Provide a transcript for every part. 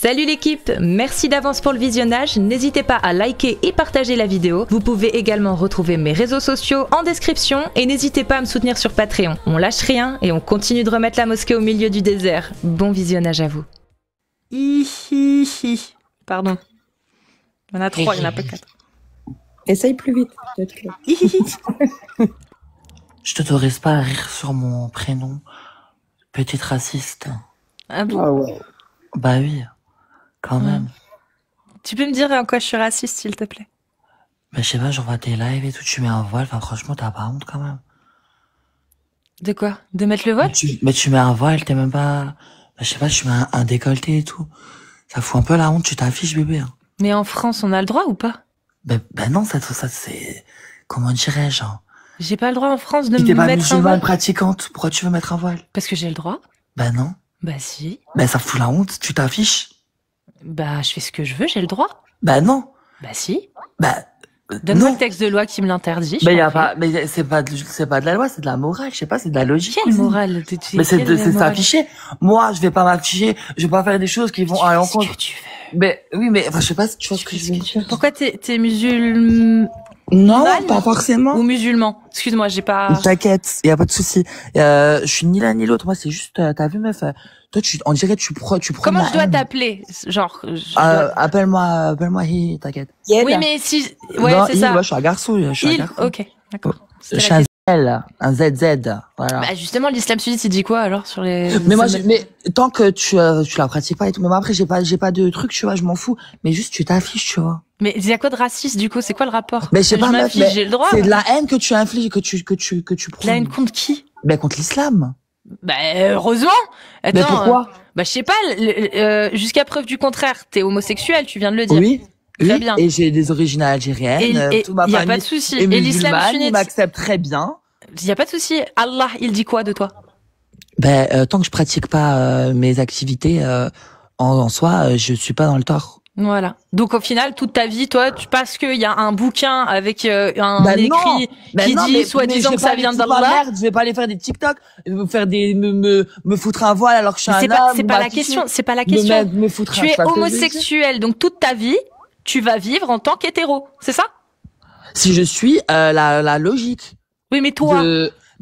Salut l'équipe, merci d'avance pour le visionnage, n'hésitez pas à liker et partager la vidéo. Vous pouvez également retrouver mes réseaux sociaux en description et n'hésitez pas à me soutenir sur Patreon. On lâche rien et on continue de remettre la mosquée au milieu du désert. Bon visionnage à vous. Pardon. Il y en a 3, il n'y en a pas 4. Essaye plus vite, peut-être. Je t'autorise pas à rire sur mon prénom. Petite raciste. Ah bon? Ah ouais. Bah oui, quand même. Tu peux me dire en quoi je suis raciste, s'il te plaît? Mais je sais pas, j'en vois tes lives et tout, tu mets un voile, enfin franchement, t'as pas honte quand même. De quoi? De mettre le voile? Mais tu mets un voile, t'es même pas... Bah, je sais pas, tu mets un décolleté et tout. Ça fout un peu la honte, tu t'affiches bébé. Hein. Mais en France, on a le droit ou pas? Ben non, ça c'est... Comment dirais-je hein. J'ai pas le droit en France de me t'es pas mettre un musulmane voile? pratiquante, pourquoi tu veux mettre un voile? Parce que j'ai le droit? Ben non. Bah si. Ben ça fout la honte, tu t'affiches. Bah je fais ce que je veux, j'ai le droit. Ben non. Bah si. Ben... Donne-moi le texte de loi qui me l'interdit. Mais y a pas, mais c'est pas de la loi, c'est de la morale, je sais pas, c'est de la logique. Quelle morale? Mais c'est s'afficher. Moi, je vais pas m'afficher, je vais pas faire des choses qui vont à l'encontre. Ce que tu veux. Mais oui, mais enfin, je sais pas si tu vois ce que je veux dire. Pourquoi t'es musulman Non, pas forcément. ou musulman? Excuse-moi, j'ai pas... T'inquiète, y a pas de souci. Je suis ni l'un ni l'autre. Moi, c'est juste, t'as vu, meuf. Toi, on dirait que tu prends. Comment je dois t'appeler? Genre, appelle-moi Hi, t'inquiète. Oui, mais si... Ouais, non, c'est Hi, ça. moi, je suis un garçon. Je suis un garçon. Ok, d'accord. Je suis un Z, un ZZ, voilà. Bah justement, l'islam sunnite, il dit quoi alors sur les... Mais moi, mais tant que tu la pratiques pas et tout, mais moi après j'ai pas de truc, tu vois, je m'en fous. Mais juste tu t'affiches, tu vois. Mais il y a quoi de raciste du coup? C'est quoi le rapport? Mais je sais pas, meuf, j'ai le droit. c'est de la haine que tu infliges, que tu prends. La haine contre qui? Ben contre l'islam. Bah heureusement. Attends, mais pourquoi? Bah je sais pas. Jusqu'à preuve du contraire, t'es homosexuel, tu viens de le dire. Oui. Très oui, bien. Et j'ai des origines algériennes. Et toute ma y a famille pas de souci. Et l'islam sunnite, il m'accepte très bien. Y a pas de souci. Allah, il dit quoi de toi? Ben tant que je pratique pas mes activités en soi, je suis pas dans le tort. Voilà. Donc au final, toute ta vie, toi, parce qu'il y a un bouquin avec un Ben écrit qui dit soi-disant que ça vient d'Allah. Je vais pas aller faire des TikTok, faire me foutre un voile alors que je suis un homme. C'est pas la question. C'est pas la question. Me foutre tu es homosexuel, donc toute ta vie, tu vas vivre en tant qu'hétéro. C'est ça? Si je suis la logique. Oui, mais toi.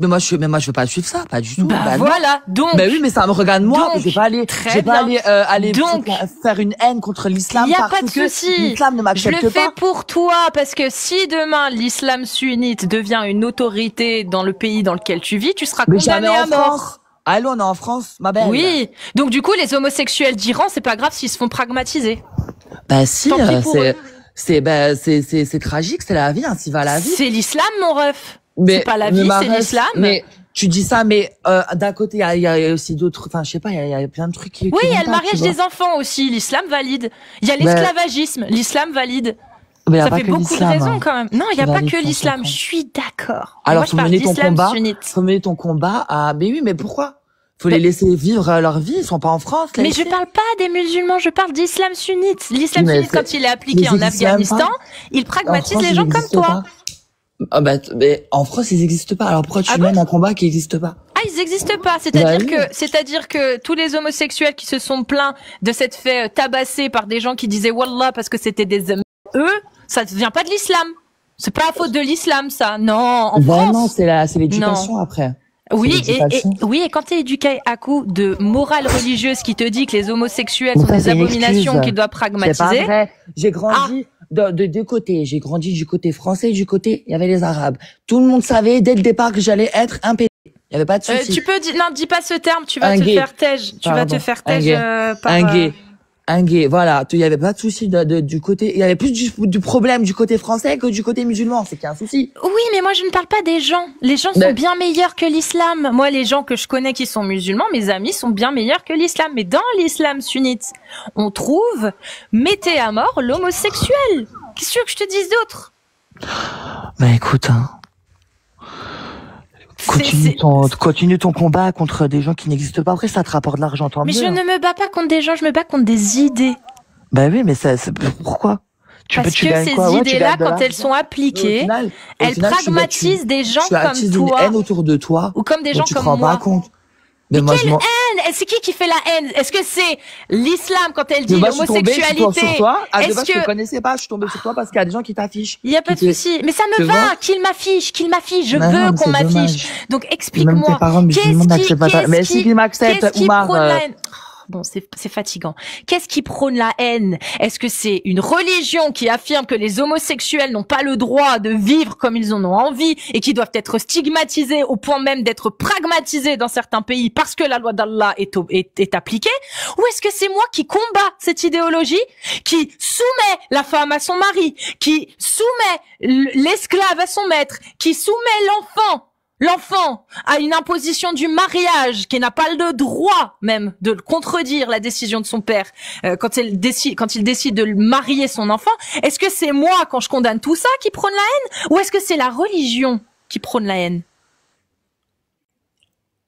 Mais moi je veux pas suivre ça, pas du tout. Bah voilà, donc. Mais oui, mais ça me regarde moi, donc, je vais pas aller donc, faire une haine contre l'islam. Il y a pas de souci. L'islam ne m'accepte pas. Je le fais pour toi parce que si demain l'islam sunnite devient une autorité dans le pays dans lequel tu vis, tu seras condamné à mort. Allô, on est en France, ma belle. Oui. Donc du coup, les homosexuels d'Iran, c'est pas grave s'ils se font pragmatiser. Bah si, c'est tragique, c'est la vie, ainsi va la vie. C'est l'islam, mon ref. C'est pas la vie, c'est l'islam. Mais tu dis ça, mais d'un côté, il y a aussi d'autres. Enfin, je sais pas, il y a plein de trucs qui. Oui, il y a le mariage des enfants aussi. L'islam valide. Il y a l'esclavagisme. L'islam valide. Ça fait beaucoup de raisons quand même. Non, il y a pas que l'islam. Je suis d'accord. Alors, faut mener ton combat à. Mais oui, mais pourquoi? Faut les laisser vivre leur vie. Ils sont pas en France. Mais je parle pas des musulmans. Je parle d'islam sunnite. L'islam sunnite, quand il est appliqué en Afghanistan, il pragmatise les gens comme toi. Ah bah, mais en France, ils existent pas. Alors pourquoi tu mènes un combat qui existe pas? Ah, ils existent pas. C'est-à-dire que tous les homosexuels qui se sont plaints de s'être fait tabasser par des gens qui disaient Wallah parce que c'était des hommes, eux, ça ne vient pas de l'islam. C'est pas la faute de l'islam, ça. Non, en France. Non, c'est l'éducation après. Oui, et quand t'es éduqué à coup de morale religieuse qui te dit que les homosexuels sont des abominations qu'il doit pragmatiser. C'est pas vrai. J'ai grandi de deux côtés. J'ai grandi du côté français et du côté, il y avait les Arabes. Tout le monde savait dès le départ que j'allais être un pédé. Il y avait pas de souci. Tu peux dire, non, dis pas ce terme, tu vas te faire tège. Tu vas te faire tège par... Un gay, voilà. Il y avait pas de souci du côté, il y avait plus du problème du côté français que du côté musulman. C'est qu'il y a un souci. Oui, mais moi, je ne parle pas des gens. Les gens sont bien meilleurs que l'islam. Moi, les gens que je connais qui sont musulmans, mes amis sont bien meilleurs que l'islam. Mais dans l'islam sunnite, on trouve, mettez à mort l'homosexuel. Qu'est-ce que je te dise d'autre? Bah, écoute, hein. Continue ton combat contre des gens qui n'existent pas. Après, ça te rapporte de l'argent, tant mieux. Mais je ne me bats pas contre des gens, je me bats contre des idées. Bah oui, mais pourquoi? Parce que ces idées-là, quand elles sont appliquées, elles pragmatisent des gens comme toi. Une haine autour de toi. Ou comme des gens comme moi. Tu te rends pas compte. Mais moi, quelle haine? C'est qui fait la haine? Est-ce que c'est l'islam quand elle dit l'homosexualité? Sur toi. Est-ce que je te connaissais pas, je suis tombée sur toi parce qu'il y a des gens qui t'affichent. Il y a pas de souci. Mais ça me va qu'il m'affiche. Je veux qu'on m'affiche. Donc explique-moi. Qu'est-ce qui m'accepte, Oumar? Bon, c'est fatigant. Qu'est-ce qui prône la haine? Est-ce que c'est une religion qui affirme que les homosexuels n'ont pas le droit de vivre comme ils en ont envie et qui doivent être stigmatisés au point même d'être pragmatisés dans certains pays parce que la loi d'Allah est appliquée? Ou est-ce que c'est moi qui combat cette idéologie qui soumet la femme à son mari, qui soumet l'esclave à son maître, qui soumet l'enfant a une imposition du mariage qui n'a pas le droit même de contredire la décision de son père quand il décide de marier son enfant. Est-ce que c'est moi, quand je condamne tout ça, qui prône la haine? Ou est-ce que c'est la religion qui prône la haine?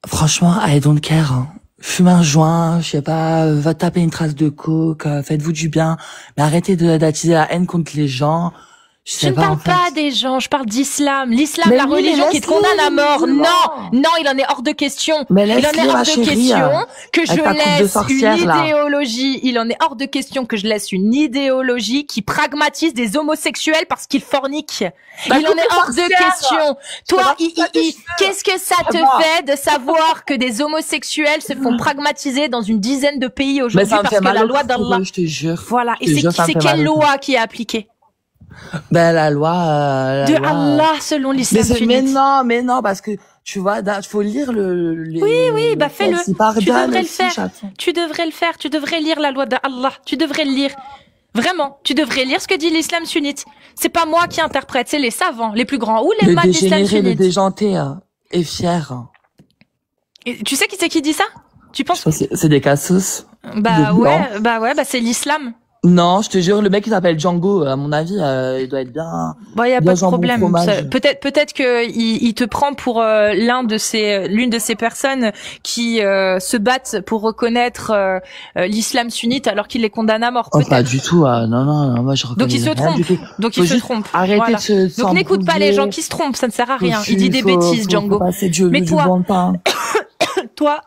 Franchement, I don't care. Hein. Fume un joint, je sais pas, va taper une trace de coke, faites-vous du bien. Mais arrêtez d'attiser la haine contre les gens. Je ne parle pas des gens, je parle d'islam. L'islam, la religion qui te condamne à mort. Non, il en est hors de question. Il en est hors de question que je laisse une idéologie. Il en est hors de question que je laisse une idéologie qui pragmatise des homosexuels parce qu'ils forniquent. Il en est hors de question. Toi, qu'est-ce que ça te fait de savoir que des homosexuels se font pragmatiser dans une dizaine de pays aujourd'hui parce que la loi d'Allah. Je te jure. Voilà. Et c'est quelle loi qui est appliquée? Ben la loi Allah selon l'islam sunnite. Mais non parce que tu vois, faut lire les Oui, bah fais-le. Tu devrais le faire. Tu devrais lire la loi d'Allah. Tu devrais le lire. Vraiment, tu devrais lire ce que dit l'islam sunnite. C'est pas moi qui interprète, c'est les savants, les plus grands ou les maths d'islam sunnite. Le déjanté et fier. Et tu sais qui c'est qui dit ça? Tu penses? C'est des cassos. Bah c'est l'islam. Non, je te jure, le mec qui s'appelle Django, à mon avis, il doit être bien. Bon, y a pas de problème. Peut-être que il te prend pour l'une de ces personnes qui se battent pour reconnaître l'islam sunnite alors qu'il les condamne à mort. Oh, pas du tout. Non, moi je reconnais. Donc il se trompe. Arrêtez de se. Donc n'écoute pas les gens qui se trompent, ça ne sert à rien. Il dit des bêtises, Django. Mais toi,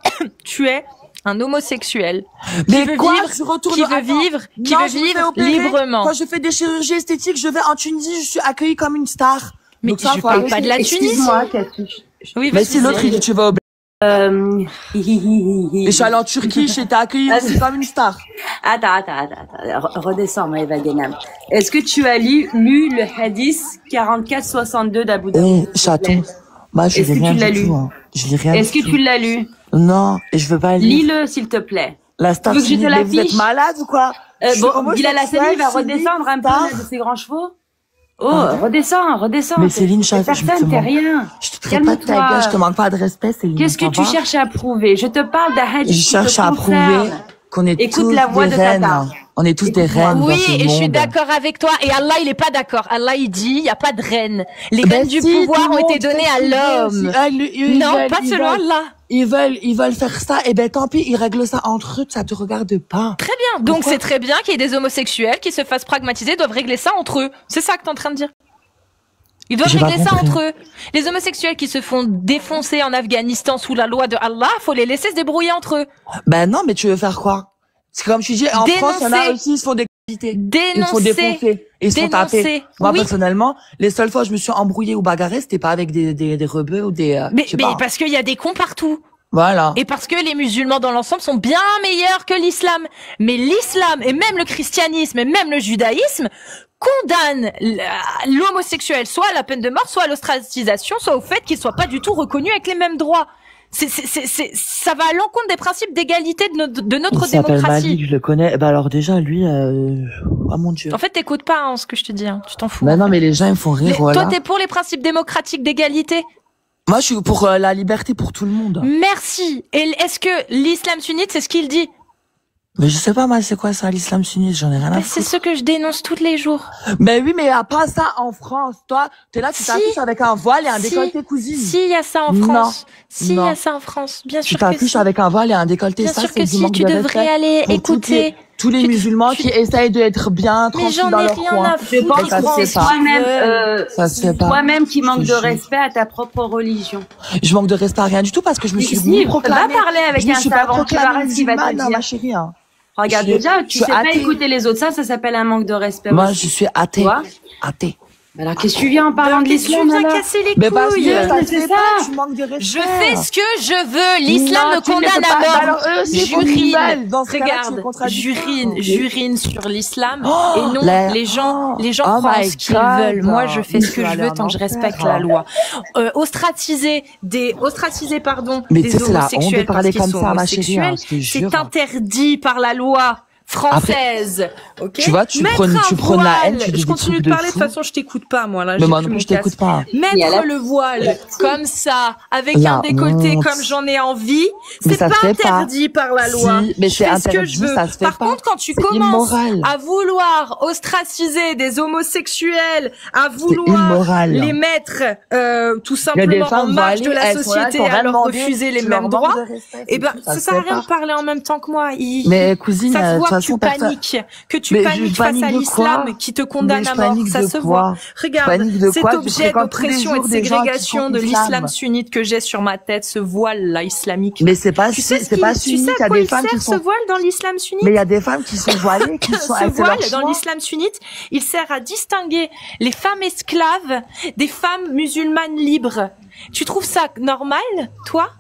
tu es un homosexuel qui veut vivre librement. Quand je fais des chirurgies esthétiques, je vais en Tunisie, je suis accueillie comme une star. Mais donc je parle pas de la Tunisie. Excuse-moi, Cathy. Oui, mais si l'autre il dit tu vas au et je suis allée en Turquie, j'étais accueillie aussi comme une star. Attends. Redescends, Maëva Guénam. Est-ce que tu as lu le hadith 44-62 d'Abu Daoud? Chaton. Moi, je lis rien du tout. Je lis rien. Est-ce que tu l'as lu? Non, et je veux pas lire. Lis-le, s'il te plaît. La star, vous êtes malade ou quoi? Bilal Hassani va redescendre un peu de ses grands chevaux. Redescends. Mais Céline, personne, t'es rien. Je te traite pas de ta gueule, je te manque pas de respect, Céline. Qu'est-ce que tu cherches à prouver? Je te parle d'un hadith. Je cherche à prouver qu'on est tous des reines. On est tous des reines. Oui, et je suis d'accord avec toi. Et Allah, il est pas d'accord. Allah, il dit, il y a pas de reines. Les rênes du pouvoir ont été données à l'homme. Non, pas selon Allah. Ils veulent faire ça, et ben tant pis, ils règlent ça entre eux, ça te regarde pas. Très bien. Donc c'est très bien qu'il y ait des homosexuels qui se fassent pragmatiser, doivent régler ça entre eux. C'est ça que t'es en train de dire. Ils doivent régler ça entre eux. Les homosexuels qui se font défoncer en Afghanistan sous la loi de Allah, faut les laisser se débrouiller entre eux. Ben non, mais tu veux faire quoi? C'est comme je dis, en France, il y en a aussi, ils se font des ils font défoncer. Ils se font taper. Moi, personnellement, les seules fois où je me suis embrouillée ou bagarrée, c'était pas avec des rebeux ou des, mais parce qu'il y a des cons partout. Voilà. Et parce que les musulmans dans l'ensemble sont bien meilleurs que l'islam. Mais l'islam, et même le christianisme, et même le judaïsme, condamnent l'homosexuel soit à la peine de mort, soit à l'ostracisation, soit au fait qu'il soit pas du tout reconnu avec les mêmes droits. Ça va à l'encontre des principes d'égalité de notre démocratie. Malik, je le connais. Bah alors déjà lui, oh mon Dieu. En fait, t'écoutes pas ce que je te dis. Tu t'en fous. Bah non, mais les gens ils me font rire. Voilà. Toi, t'es pour les principes démocratiques d'égalité? Moi, je suis pour la liberté pour tout le monde. Merci. Et est-ce que l'islam sunnite, c'est ce qu'il dit? Mais je sais pas, moi, c'est quoi ça, l'islam sunnite? J'en ai rien à foutre. C'est ce que je dénonce tous les jours. Mais oui, mais y a pas ça en France. Toi, t'es là, tu t'affiches avec un voile et un décolleté cousine. Si, y a ça en France. Si, y a ça en France. Bien sûr que si. Tu t'affiches avec un voile et un décolleté. Bien sûr que si, tu devrais aller écouter tous les musulmans qui essayent d'être bien tranquilles dans leur coin. Je pense que c'est toi-même qui manque de respect à ta propre religion. Je manque de respect à rien du tout parce que je me suis ni proclamée. Va parler avec un savant, tu verras ce qu'il va te dire. Ma chérie, hein. Regarde déjà, tu sais pas écouter les autres, ça s'appelle un manque de respect. Moi, je suis athée. Athée. Alors qu'est-ce que tu viens en parlant de l'islam? Tu viens casser les couilles. C'est ça. Je fais ce que je veux. L'islam me condamne à mort. J'urine sur l'islam. Et non, les gens croient ce qu'ils veulent. Moi, je fais ce que je veux tant que je respecte la loi. Ostraciser des homosexuels parce qu'ils sont homosexuels, c'est interdit par la loi française. Okay. Tu vois, tu prends la haine, tu dis je continue de parler, de toute façon, je t'écoute pas, moi, là. Mais moi non plus, je t'écoute pas. Mettre le voile, comme ça, avec un décolleté comme j'en ai envie, c'est pas interdit par la loi. Si, mais c'est interdit, ça se fait pas. Par contre, quand tu commences à vouloir ostraciser des homosexuels, à vouloir les mettre, tout simplement en marge de la société, à leur refuser les mêmes droits, eh ben, ça sert à rien de parler en même temps que moi. Mais cousine, ça se voit que tu paniques face à l'islam qui te condamne à mort. Ça se voit. Regarde, cet objet d'oppression et de ségrégation de l'islam sunnite que j'ai sur ma tête, ce voile-là islamique. Mais c'est pas sunnite, il y a des femmes qui sont... ce voile dans l'islam sunnite? Mais il y a des femmes qui sont voilées, qui sont... Ce voile dans l'islam sunnite, il sert à distinguer les femmes esclaves des femmes musulmanes libres. Tu trouves ça normal, toi?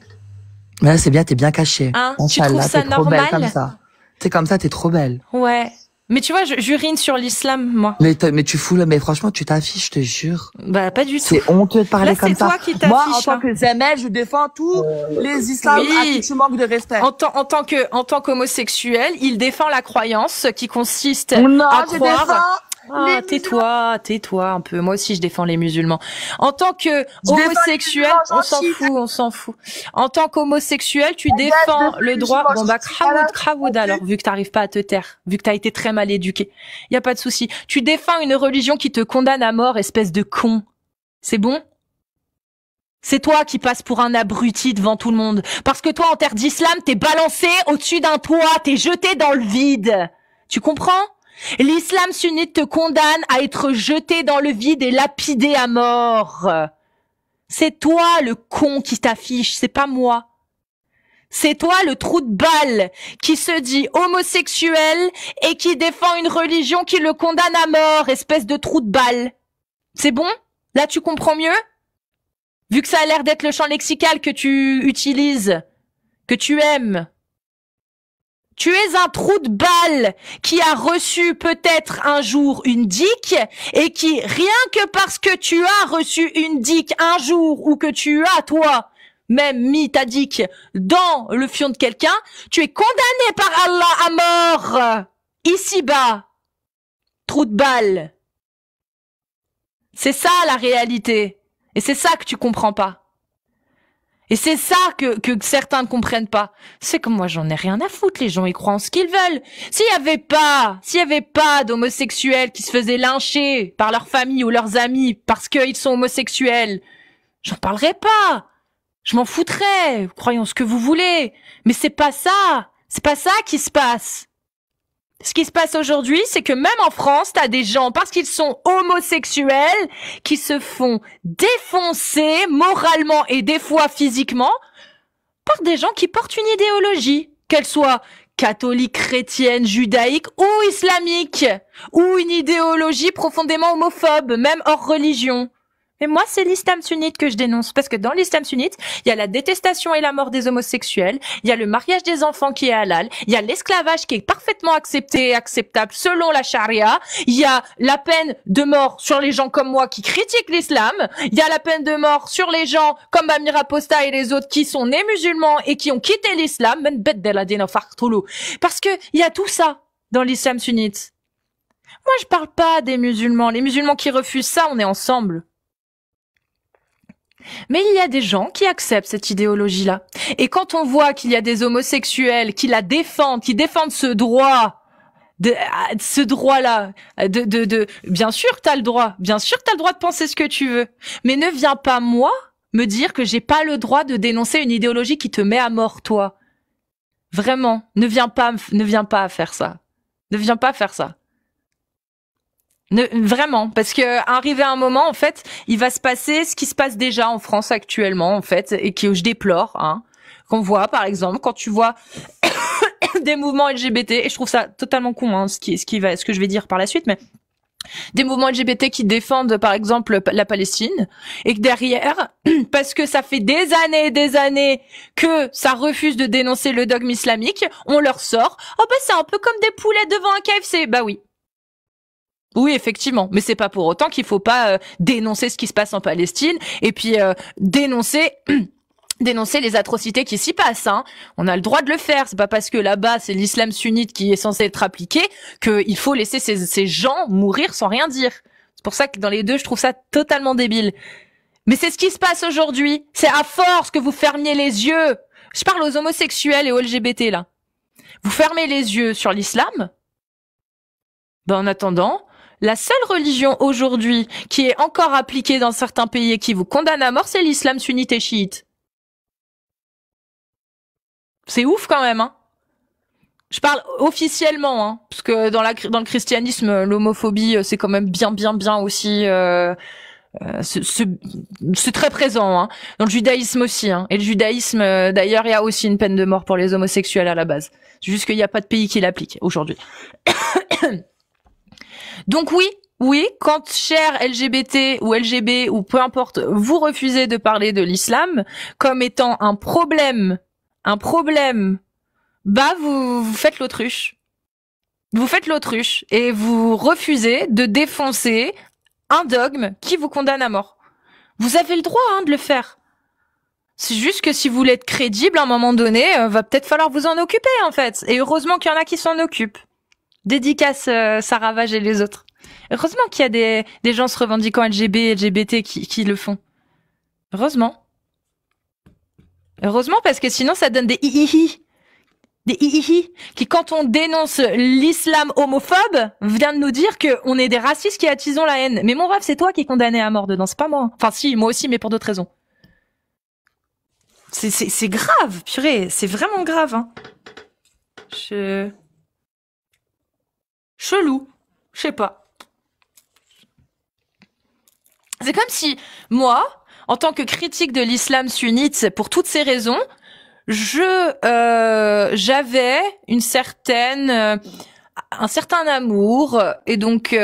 Mais c'est bien, t'es bien cachée. Hein? Tu trouves ça normal? Comme ça. T'es comme ça, t'es trop belle. Ouais. Mais tu vois, j'urine sur l'islam, moi. Mais tu fous mais franchement, tu t'affiches, je te jure. Bah, pas du tout. C'est honteux de parler comme ça. Là, c'est toi qui t'affiches. Moi, en tant que Zemel, je défends tous les islams à qui tu manques de respect. En tant qu'homosexuel, il défend la croyance qui consiste à croire... Ah, tais-toi un peu. Moi aussi, je défends les musulmans. En tant que homosexuel, on s'en fout. En tant qu'homosexuel, tu défends le droit. Bon bah, Kraoud alors, vu que t'arrives pas à te taire, vu que t'as été très mal éduqué. Y a pas de souci. Tu défends une religion qui te condamne à mort, espèce de con. C'est bon? C'est toi qui passes pour un abruti devant tout le monde. Parce que toi, en terre d'islam, t'es balancé au-dessus d'un toit, t'es jeté dans le vide. Tu comprends? L'islam sunnite te condamne à être jeté dans le vide et lapidé à mort. C'est toi le con qui t'affiche, c'est pas moi. C'est toi le trou de balle qui se dit homosexuel et qui défend une religion qui le condamne à mort, espèce de trou de balle. C'est bon? Là tu comprends mieux? Vu que ça a l'air d'être le champ lexical que tu utilises, que tu aimes. Tu es un trou de balle qui a reçu peut-être un jour une dick et qui, rien que parce que tu as reçu une dick un jour ou que tu as, toi, même mis ta dick dans le fion de quelqu'un, tu es condamné par Allah à mort. Ici-bas. Trou de balle. C'est ça la réalité. Et c'est ça que tu comprends pas. Et c'est ça que certains ne comprennent pas. C'est que moi, j'en ai rien à foutre. Les gens, ils croient en ce qu'ils veulent. S'il y avait pas d'homosexuels qui se faisaient lyncher par leur famille ou leurs amis parce qu'ils sont homosexuels, j'en parlerais pas. Je m'en foutrais. Croyons ce que vous voulez. Mais c'est pas ça. C'est pas ça qui se passe. Ce qui se passe aujourd'hui, c'est que même en France, t'as des gens, parce qu'ils sont homosexuels, qui se font défoncer moralement et des fois physiquement par des gens qui portent une idéologie, qu'elle soit catholique, chrétienne, judaïque ou islamique, ou une idéologie profondément homophobe, même hors religion. Mais moi, c'est l'islam sunnite que je dénonce, parce que dans l'islam sunnite, il y a la détestation et la mort des homosexuels, il y a le mariage des enfants qui est halal, il y a l'esclavage qui est parfaitement accepté et acceptable selon la charia, il y a la peine de mort sur les gens comme moi qui critiquent l'islam, il y a la peine de mort sur les gens comme Amir Aposta et les autres qui sont nés musulmans et qui ont quitté l'islam, parce que il y a tout ça dans l'islam sunnite. Moi, je parle pas des musulmans. Les musulmans qui refusent ça, on est ensemble. Mais il y a des gens qui acceptent cette idéologie-là. Et quand on voit qu'il y a des homosexuels qui la défendent, qui défendent ce droit, ce droit-là, bien sûr que t'as le droit, de penser ce que tu veux. Mais ne viens pas, moi, me dire que j'ai pas le droit de dénoncer une idéologie qui te met à mort, toi. Vraiment, ne viens pas à faire ça. Ne viens pas faire ça. Vraiment, parce que arrivé à un moment, en fait, il va se passer ce qui se passe déjà en France actuellement, en fait, et que je déplore, hein, qu'on voit, par exemple, quand tu vois des mouvements LGBT, et je trouve ça totalement con, hein, ce que je vais dire par la suite, mais des mouvements LGBT qui défendent, par exemple, la Palestine, et que derrière, parce que ça fait des années que ça refuse de dénoncer le dogme islamique, on leur sort, oh bah c'est un peu comme des poulets devant un KFC, bah oui. Oui, effectivement, mais c'est pas pour autant qu'il faut pas dénoncer ce qui se passe en Palestine et puis dénoncer les atrocités qui s'y passent. Hein. On a le droit de le faire. C'est pas parce que là-bas c'est l'islam sunnite qui est censé être appliqué qu'il faut laisser ces gens mourir sans rien dire. C'est pour ça que dans les deux, je trouve ça totalement débile. Mais c'est ce qui se passe aujourd'hui. C'est à force que vous fermiez les yeux. Je parle aux homosexuels et aux LGBT là. Vous fermez les yeux sur l'islam. Ben en attendant. La seule religion aujourd'hui qui est encore appliquée dans certains pays et qui vous condamne à mort, c'est l'islam sunnite et chiite. C'est ouf quand même, hein. Je parle officiellement, hein, parce que dans le christianisme, l'homophobie, c'est quand même bien aussi. C'est très présent, hein. Dans le judaïsme aussi, hein. Et le judaïsme, d'ailleurs, il y a aussi une peine de mort pour les homosexuels à la base. C'est juste qu'il n'y a pas de pays qui l'applique aujourd'hui. Donc oui, quand cher LGBT ou LGB ou peu importe, vous refusez de parler de l'islam comme étant un problème, bah vous faites l'autruche. Vous faites l'autruche et vous refusez de défoncer un dogme qui vous condamne à mort. Vous avez le droit de le faire. C'est juste que si vous voulez être crédible, à un moment donné, va peut-être falloir vous en occuper en fait. Et heureusement qu'il y en a qui s'en occupent. Dédicace Sarah Vage et les autres. Heureusement qu'il y a des gens se revendiquant LGBT qui le font. Heureusement. Heureusement parce que sinon ça donne des hihihi. Des hihihi qui quand on dénonce l'islam homophobe vient de nous dire que on est des racistes qui attisons la haine. Mais mon rêve c'est toi qui es condamné à mort dedans, c'est pas moi. Enfin si, moi aussi mais pour d'autres raisons. C'est grave, purée, c'est vraiment grave hein. Chelou, je sais pas. C'est comme si, moi, en tant que critique de l'islam sunnite, pour toutes ces raisons, j'avais un certain amour et donc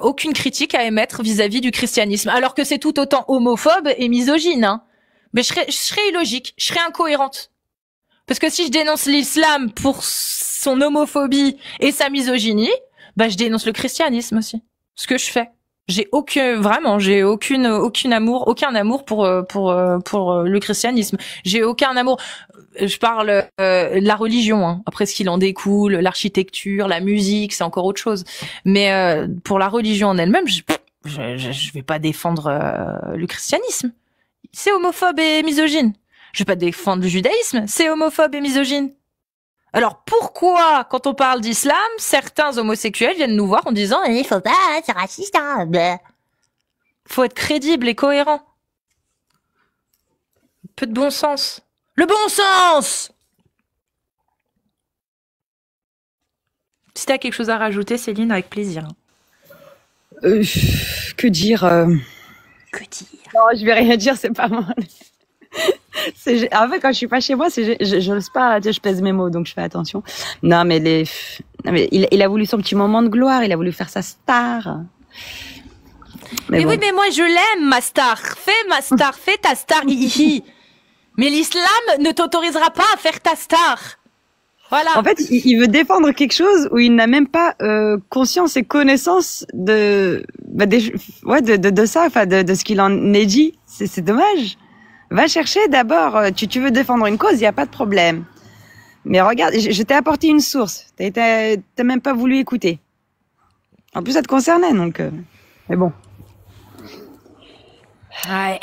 aucune critique à émettre vis-à-vis du christianisme, alors que c'est tout autant homophobe et misogyne. Hein. Mais je serais illogique, je serais incohérente. Parce que si je dénonce l'islam pour son homophobie et sa misogynie, bah je dénonce le christianisme aussi. Ce que je fais. J'ai aucun amour pour le christianisme. J'ai aucun amour. Je parle la religion. Hein. Après ce qu'il en découle, l'architecture, la musique, c'est encore autre chose. Mais pour la religion en elle-même, je vais pas défendre le christianisme. C'est homophobe et misogyne. Je vais pas défendre le judaïsme. C'est homophobe et misogyne. Alors pourquoi, quand on parle d'islam, certains homosexuels viennent nous voir en disant il faut pas, c'est raciste, hein, bleh. Faut être crédible et cohérent. Un peu de bon sens. Le bon sens! Si t'as quelque chose à rajouter, Céline, avec plaisir. Que dire Que dire? Non, je vais rien dire, c'est pas moi. En fait, quand je suis pas chez moi, je n'ose pas, je pèse mes mots, donc je fais attention. Non, mais il a voulu son petit moment de gloire, il a voulu faire sa star. Mais bon. Oui, mais moi je l'aime, ma star. Fais ta star, hihi. Mais l'islam ne t'autorisera pas à faire ta star. Voilà. En fait, il veut défendre quelque chose où il n'a même pas conscience et connaissance de ça, enfin de ce qu'il en est dit. C'est dommage. Va chercher d'abord, tu veux défendre une cause, il n'y a pas de problème. Mais regarde, je t'ai apporté une source. T'as même pas voulu écouter. En plus, ça te concernait, donc... mais bon. Ouais,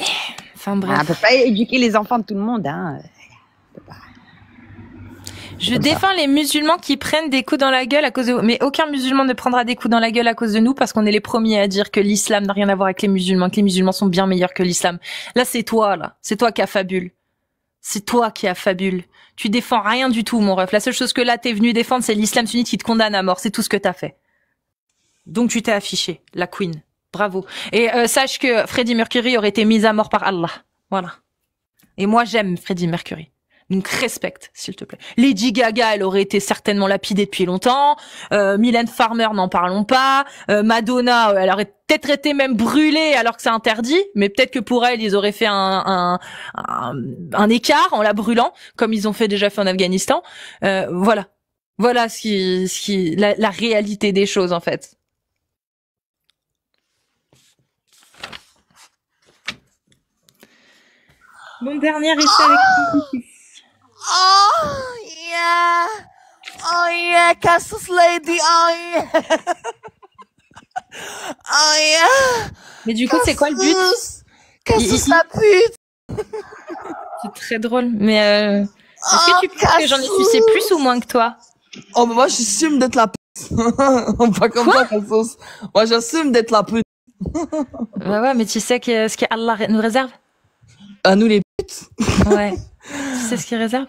enfin bref. On peut pas éduquer les enfants de tout le monde, hein. Je défends les musulmans qui prennent des coups dans la gueule à cause de... Mais aucun musulman ne prendra des coups dans la gueule à cause de nous parce qu'on est les premiers à dire que l'islam n'a rien à voir avec les musulmans, que les musulmans sont bien meilleurs que l'islam. Là, c'est toi qui affabule. C'est toi qui affabule. Tu défends rien du tout, mon ref. La seule chose que là t'es venu défendre, c'est l'islam sunnite qui te condamne à mort. C'est tout ce que t'as fait. Donc tu t'es affiché, la queen. Bravo. Et sache que Freddie Mercury aurait été mis à mort par Allah. Voilà. Et moi, j'aime Freddie Mercury. Donc respecte, s'il te plaît. Lady Gaga, elle aurait été certainement lapidée depuis longtemps. Mylène Farmer, n'en parlons pas. Madonna, elle aurait peut-être été même brûlée alors que c'est interdit. Mais peut-être que pour elle, ils auraient fait un écart en la brûlant, comme ils ont déjà fait en Afghanistan. Voilà. Voilà la réalité des choses, en fait. Mon dernier essai avec Oh yeah, oh yeah, Cassus Lady, oh yeah, oh yeah. Mais du coup, c'est quoi le but? Cassus la pute. C'est très drôle. Mais est-ce que tu penses que j'en ai sucé plus ou moins que toi? Oh mais moi j'assume d'être la pute. Pas comme toi, Cassus. Moi j'assume d'être la pute. Bah ouais, mais tu sais ce qu'Allah nous réserve? À nous les putes. Ouais. Tu sais ce qu'il réserve?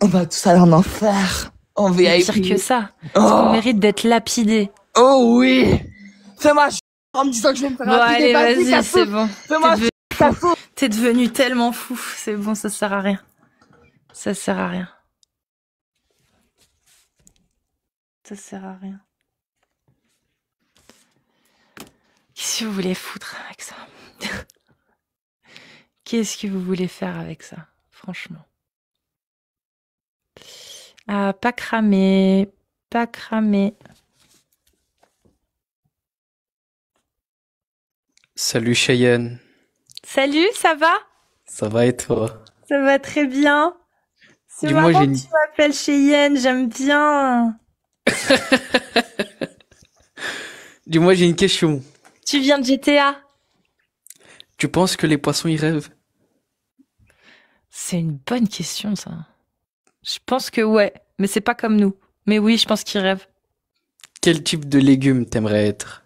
On va tous aller en enfer. En VIP. Pire que ça. Parce qu'on mérite d'être lapidé. Oh oui. Fais-moi en me disant que je vais me faire lapider. Bon allez, vas-y, c'est bon. Fais-moi T'es devenu tellement fou. C'est bon, ça sert à rien. Ça sert à rien. Ça sert à rien. Qu'est-ce que vous voulez foutre avec ça? Qu'est-ce que vous voulez faire avec ça? Franchement. Ah, pas cramé. Pas cramé. Salut Cheyenne. Salut, ça va? Ça va et toi? Ça va très bien. C'est marrant que tu m'appelles Cheyenne, j'aime bien. Dis-moi, j'ai une question. Tu viens de GTA? Tu penses que les poissons y rêvent? C'est une bonne question, ça. Je pense que ouais, mais c'est pas comme nous. Mais oui, je pense qu'ils rêvent. Quel type de légumes t'aimerais être?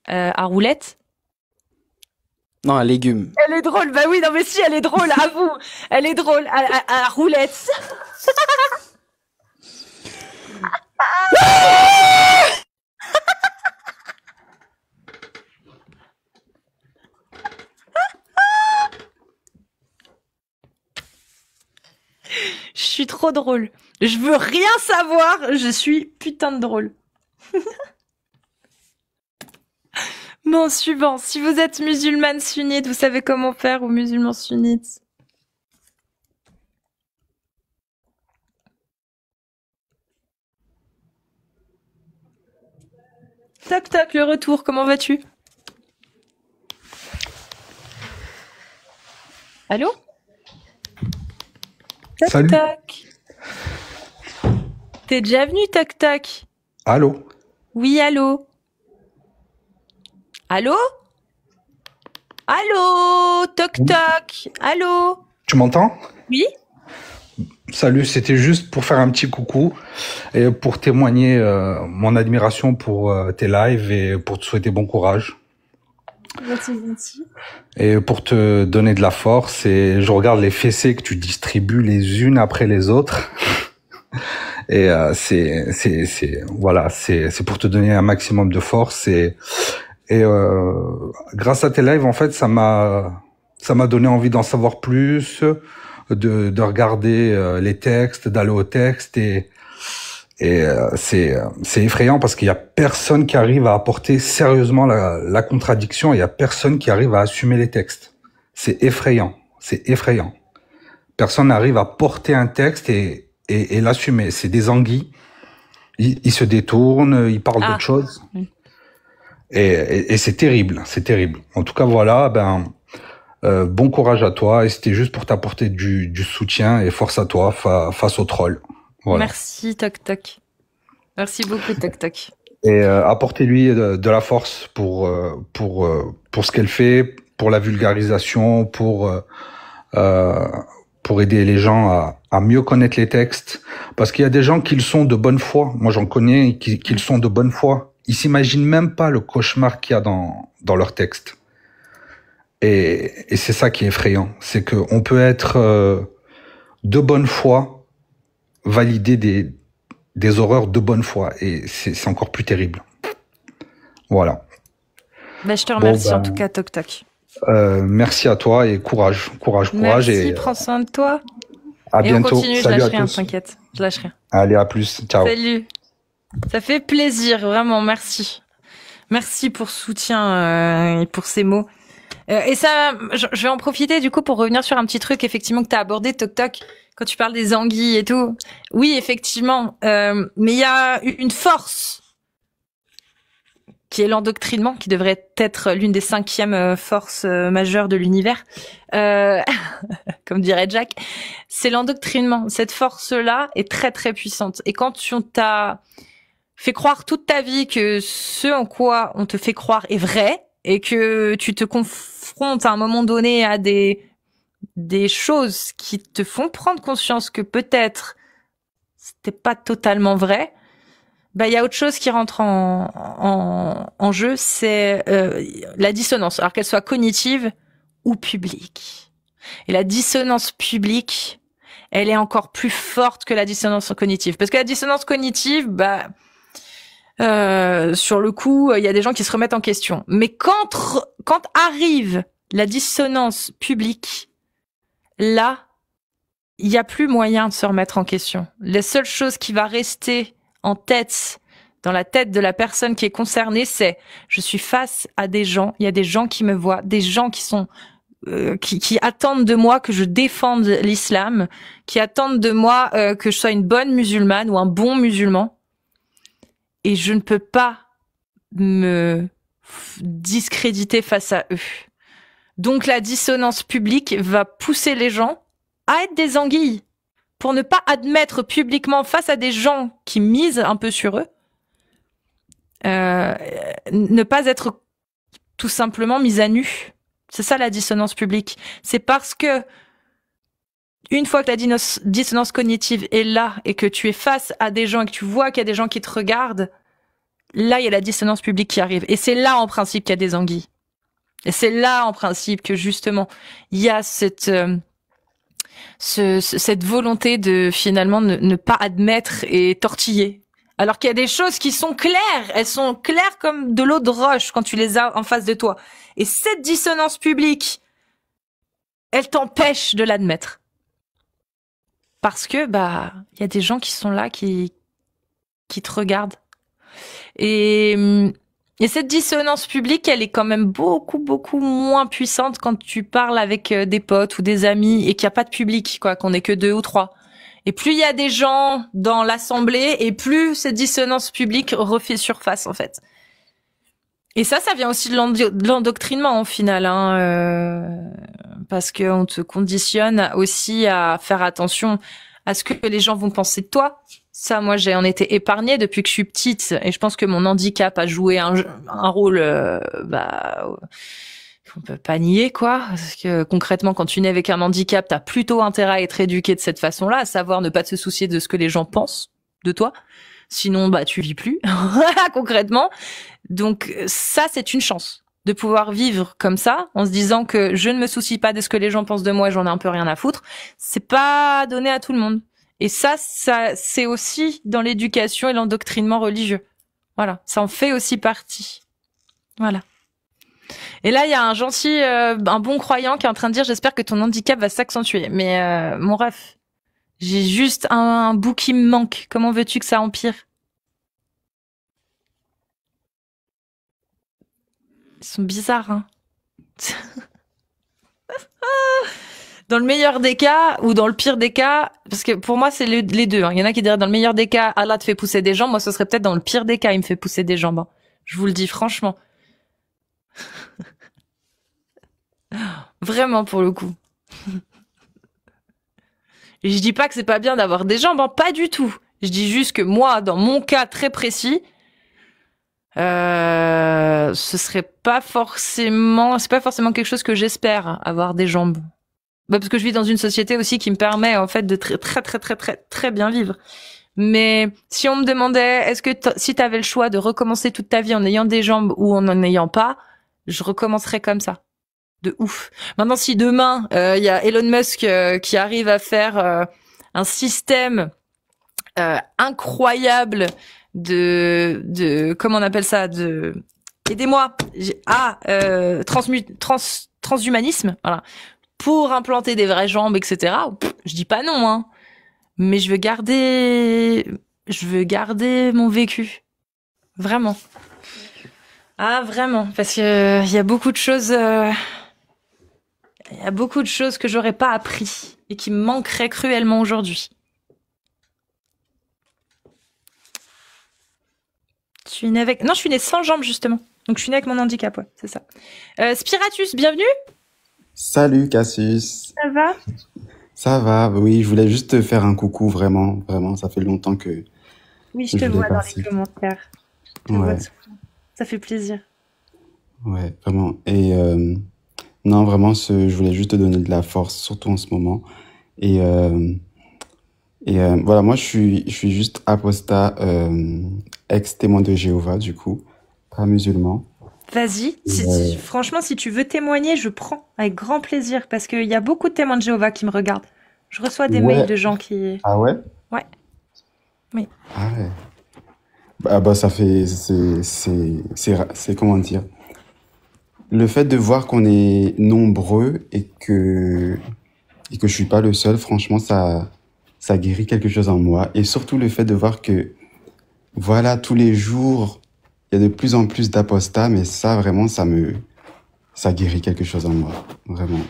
À roulette? Non, un légume. Elle est drôle, bah oui, non mais si, elle est drôle, avoue. Elle est drôle, à roulette. Je suis trop drôle. Je veux rien savoir, je suis putain de drôle. Bon, suivant. Si vous êtes musulmane sunnite, vous savez comment faire, ou musulman sunnite. Toc toc, le retour, comment vas-tu? Allô? Toc Salut. toc. T'es déjà venu, toc toc? Allô? Oui, allô? Allô? Allô? Toc toc. Allô? Tu m'entends? Oui? Salut, c'était juste pour faire un petit coucou et pour témoigner mon admiration pour tes lives et pour te souhaiter bon courage. Merci, gentil. Et pour te donner de la force, et je regarde les fessées que tu distribues les unes après les autres. Et voilà, c'est pour te donner un maximum de force et grâce à tes lives, en fait, ça m'a donné envie d'en savoir plus, de regarder les textes, d'aller au texte et c'est effrayant parce qu'il y a personne qui arrive à apporter sérieusement la contradiction, il y a personne qui arrive à assumer les textes. C'est effrayant, Personne n'arrive à porter un texte et l'assumer. C'est des anguilles. Ils se détournent, ils parlent d'autre chose. Et c'est terrible, c'est terrible. En tout cas, voilà, bon courage à toi. Et c'était juste pour t'apporter du soutien et force à toi face aux trolls. Voilà. Merci, Toc Toc. Merci beaucoup, Toc Toc. Et apportez-lui de la force pour ce qu'elle fait, pour la vulgarisation, pour aider les gens à mieux connaître les textes. Parce qu'il y a des gens qui le sont de bonne foi. Moi, j'en connais qui le sont de bonne foi. Ils s'imaginent même pas le cauchemar qu'il y a dans leurs textes. Et c'est ça qui est effrayant. C'est qu'on peut être de bonne foi, valider des horreurs de bonne foi. Et c'est encore plus terrible. Voilà. Bah, je te remercie en tout cas, Toc Toc. Merci à toi et courage. Merci, et prends soin de toi. À bientôt. On continue, Salut, je lâche rien, tous. t'inquiète. Je lâche rien. Allez, à plus. Ciao. Salut. Ça fait plaisir, vraiment, merci. Merci pour ce soutien et pour ces mots. Et ça, je vais en profiter du coup pour revenir sur un petit truc effectivement que tu as abordé, Toc Toc, quand tu parles des anguilles et tout. Oui, effectivement, mais il y a une force qui est l'endoctrinement, qui devrait être l'une des 5e forces majeures de l'univers, comme dirait Jack. C'est l'endoctrinement. Cette force-là est très très puissante. Et quand on t'a fait croire toute ta vie que ce en quoi on te fait croire est vrai, et que tu te confrontes à un moment donné à des choses qui te font prendre conscience que peut-être c'était pas totalement vrai, bah il y a autre chose qui rentre en jeu, c'est la dissonance, alors qu'elle soit cognitive ou publique. Et la dissonance publique, elle est encore plus forte que la dissonance cognitive, parce que la dissonance cognitive, bah sur le coup, il y a des gens qui se remettent en question. Mais quand arrive la dissonance publique, là, il n'y a plus moyen de se remettre en question. Les seules choses qui va rester en tête, dans la tête de la personne qui est concernée, c'est je suis face à des gens, il y a des gens qui me voient, des gens qui sont qui attendent de moi que je défende l'islam, qui attendent de moi que je sois une bonne musulmane ou un bon musulman. Et je ne peux pas me discréditer face à eux. Donc la dissonance publique va pousser les gens à être des anguilles pour ne pas admettre publiquement face à des gens qui misent un peu sur eux, ne pas être tout simplement mis à nu. C'est ça la dissonance publique. C'est parce que une fois que la dissonance cognitive est là et que tu es face à des gens et que tu vois qu'il y a des gens qui te regardent, là, il y a la dissonance publique qui arrive. Et c'est là, en principe, qu'il y a des anguilles. Et c'est là, en principe, que justement, il y a cette volonté de, finalement, ne pas admettre et tortiller. Alors qu'il y a des choses qui sont claires. Elles sont claires comme de l'eau de roche quand tu les as en face de toi. Et cette dissonance publique, elle t'empêche de l'admettre. Parce que, bah, il y a des gens qui sont là, qui te regardent. Et cette dissonance publique, elle est quand même beaucoup, beaucoup moins puissante quand tu parles avec des potes ou des amis et qu'il n'y a pas de public, quoi, qu'on n'est que 2 ou 3. Et plus il y a des gens dans l'assemblée, et plus cette dissonance publique refait surface, en fait. Et ça vient aussi de l'endoctrinement, au final, hein, parce qu'on te conditionne aussi à faire attention à ce que les gens vont penser de toi. Ça, moi, j'en été épargnée depuis que je suis petite, et je pense que mon handicap a joué un rôle, qu'on peut pas nier, quoi. Parce que concrètement, quand tu nais avec un handicap, t'as plutôt intérêt à être éduqué de cette façon-là, à savoir ne pas te soucier de ce que les gens pensent de toi. Sinon, bah, tu vis plus, concrètement. Donc, ça, c'est une chance de pouvoir vivre comme ça, en se disant que je ne me soucie pas de ce que les gens pensent de moi et j'en ai un peu rien à foutre. C'est pas donné à tout le monde. Et ça, c'est aussi dans l'éducation et l'endoctrinement religieux. Voilà. Ça en fait aussi partie. Voilà. Et là, il y a un gentil, un bon croyant qui est en train de dire, j'espère que ton handicap va s'accentuer. Mais, mon ref, j'ai juste un bout qui me manque. Comment veux-tu que ça empire? Ils sont bizarres, hein. Dans le meilleur des cas ou dans le pire des cas, parce que pour moi c'est les deux. Hein. Il y en a qui diraient dans le meilleur des cas, Allah te fait pousser des jambes. Moi, ce serait peut-être dans le pire des cas, il me fait pousser des jambes. Hein. Je vous le dis franchement. Vraiment pour le coup. Et je dis pas que c'est pas bien d'avoir des jambes, hein, pas du tout. Je dis juste que moi, dans mon cas très précis, ce serait pas forcément, c'est pas forcément quelque chose que j'espère, avoir des jambes. Bah, parce que je vis dans une société aussi qui me permet en fait de très bien vivre. Mais si on me demandait, est-ce que si t'avais le choix de recommencer toute ta vie en ayant des jambes ou en n'en ayant pas, je recommencerais comme ça. De ouf. Maintenant, si demain, il y a Elon Musk qui arrive à faire un système incroyable de comment on appelle ça, aidez-moi, transhumanisme, voilà, pour implanter des vraies jambes, etc. Je dis pas non, hein, mais je veux garder mon vécu, vraiment. Ah, vraiment, parce que il y a beaucoup de choses que j'aurais pas appris et qui me manqueraient cruellement aujourd'hui. Je suis née sans jambes, justement. Donc, je suis née avec mon handicap, ouais, c'est ça. Spiratus, bienvenue. Salut, Cassius. Ça va? Ça va, oui, je voulais juste te faire un coucou, vraiment, vraiment, ça fait longtemps que Oui, je te je vois voulais dans passer. les commentaires. Je te vois Ouais, souvent. Ça fait plaisir. ouais, vraiment. Et non, vraiment, je voulais juste te donner de la force, surtout en ce moment. Et, voilà, moi, je suis juste apostat, ex-témoin de Jéhovah, du coup, pas musulman. Vas-y. Ouais. Franchement, si tu veux témoigner, je prends avec grand plaisir parce qu'il y a beaucoup de témoins de Jéhovah qui me regardent. Je reçois des mails Ouais. de gens qui... Ah ouais? Ouais, oui. Ah ouais. Bah, ça fait, c'est, comment dire? Le fait de voir qu'on est nombreux et que je suis pas le seul, franchement, ça guérit quelque chose en moi. Et surtout le fait de voir que, voilà, tous les jours, il y a de plus en plus d'apostats, mais ça, vraiment, ça guérit quelque chose en moi. Vraiment.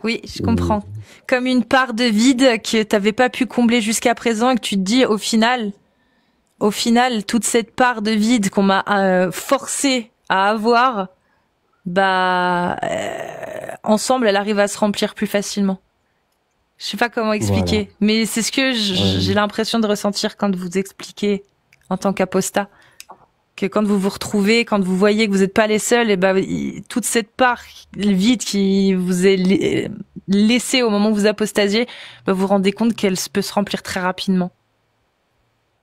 Oui, je comprends. Comme une part de vide que t'avais pas pu combler jusqu'à présent et que tu te dis au final, toute cette part de vide qu'on m'a forcé à avoir, ensemble, elle arrive à se remplir plus facilement. Je sais pas comment expliquer, Voilà. mais c'est ce que j'ai Ouais. l'impression de ressentir quand vous expliquez en tant qu'apostat. Que quand vous vous retrouvez, quand vous voyez que vous n'êtes pas les seuls, et toute cette part vide qui vous est laissée au moment où vous apostasiez, vous vous rendez compte qu'elle peut se remplir très rapidement.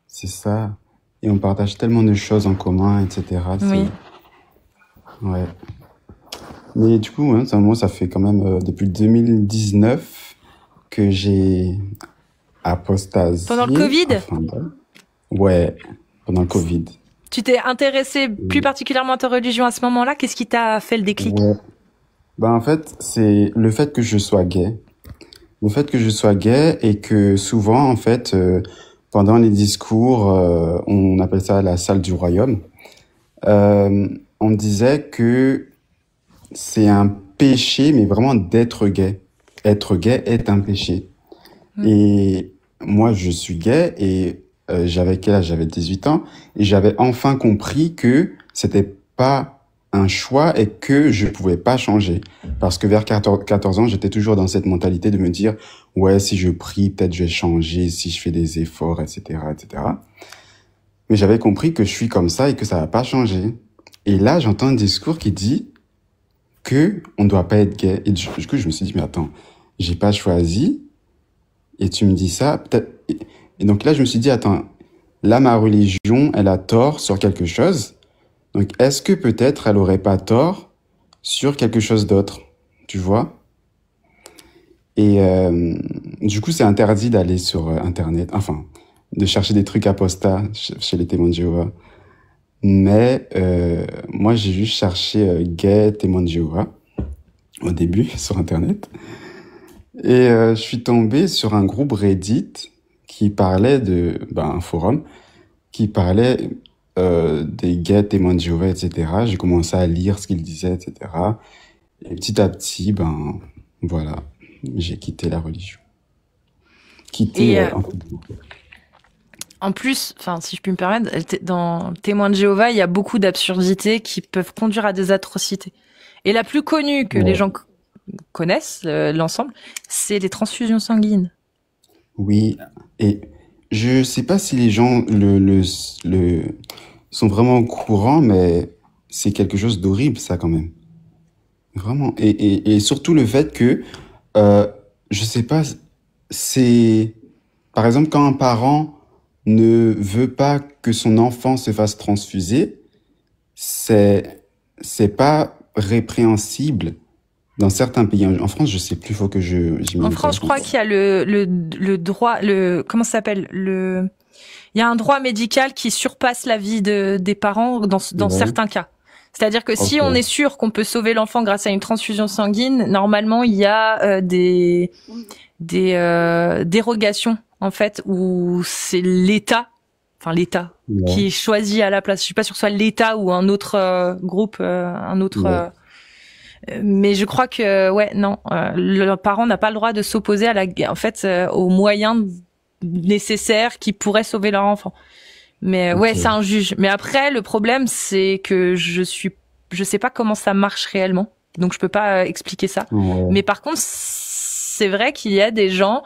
C'est ça. Et on partage tellement de choses en commun, etc. Oui. Ouais. Mais du coup, hein, moi, ça fait quand même depuis 2019 que j'ai apostasié. Pendant le Covid? Ouais, pendant le Covid. Tu t'es intéressé plus particulièrement à ta religion à ce moment-là? Qu'est-ce qui t'a fait le déclic? Ouais. En fait, c'est le fait que je sois gay. Le fait que je sois gay et que souvent, en fait, pendant les discours, on appelle ça la salle du royaume, on disait que c'est un péché, mais vraiment d'être gay. Être gay est un péché. Et moi, je suis gay et j'avais quel âge? J'avais 18 ans et j'avais enfin compris que c'était pas un choix et que je pouvais pas changer. Parce que vers 14 ans, j'étais toujours dans cette mentalité de me dire, ouais, si je prie, peut-être je vais changer, si je fais des efforts, etc., etc. Mais j'avais compris que je suis comme ça et que ça va pas changer. Et là, j'entends un discours qui dit que on doit pas être gay. Et du coup, je me suis dit, mais attends, j'ai pas choisi. Et tu me dis ça, peut-être. Et donc là, je me suis dit, attends, là, ma religion, elle a tort sur quelque chose. Donc, est-ce que peut-être elle aurait pas tort sur quelque chose d'autre? Tu vois? Et du coup, c'est interdit d'aller sur Internet, enfin, de chercher des trucs apostats chez les témoins de Jéhovah. Mais moi, j'ai juste cherché gay témoins de Jéhovah au début sur Internet. Et je suis tombé sur un groupe Reddit qui parlait un forum qui parlait des gays témoins de Jéhovah, etc. J'ai commencé à lire ce qu'ils disaient, etc. Et petit à petit, voilà, j'ai quitté la religion. En plus, enfin, si je puis me permettre, dans Témoins de Jéhovah, il y a beaucoup d'absurdités qui peuvent conduire à des atrocités. Et la plus connue que les gens connaissent, l'ensemble, c'est les transfusions sanguines. Oui, et je sais pas si les gens sont vraiment au courant, mais c'est quelque chose d'horrible, ça, quand même. Vraiment. Et surtout le fait que, je sais pas, c'est, par exemple, quand un parent ne veut pas que son enfant se fasse transfuser, c'est pas répréhensible dans certains pays. En France, je sais plus, faut que En France, je crois qu'il y a le droit, comment ça s'appelle, il y a un droit médical qui surpasse la vie des parents dans certains cas. C'est-à-dire que si on est sûr qu'on peut sauver l'enfant grâce à une transfusion sanguine, normalement, il y a des dérogations, en fait, où c'est l'État qui choisit à la place. Je suis pas sûre que ce soit l'État ou un autre groupe, mais je crois que le parent n'a pas le droit de s'opposer aux moyens nécessaires qui pourraient sauver leur enfant. Mais c'est un juge. Mais après, le problème, c'est que je sais pas comment ça marche réellement, donc je peux pas expliquer ça. Mais par contre, c'est vrai qu'il y a des gens,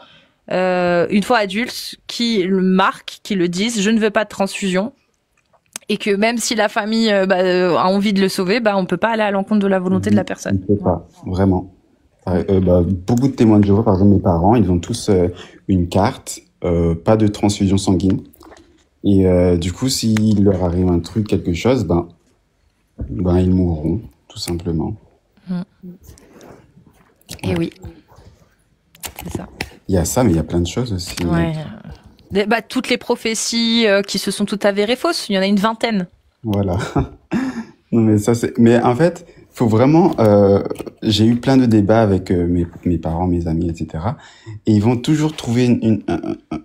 une fois adultes, qui le marquent, qui le disent, je ne veux pas de transfusion, et que même si la famille a envie de le sauver, on peut pas aller à l'encontre de la volonté de la personne. On peut pas, vraiment. Beaucoup de témoins de Jéhovah, par exemple mes parents, ils ont tous une carte, pas de transfusion sanguine. Et du coup, s'il leur arrive un truc, quelque chose, ils mourront, tout simplement. Et oui, c'est ça. Il y a ça, mais il y a plein de choses aussi. Toutes les prophéties qui se sont toutes avérées fausses, il y en a une 20aine. Voilà. Non, mais ça, mais en fait, faut vraiment, j'ai eu plein de débats avec mes parents, mes amis, etc. Et ils vont toujours trouver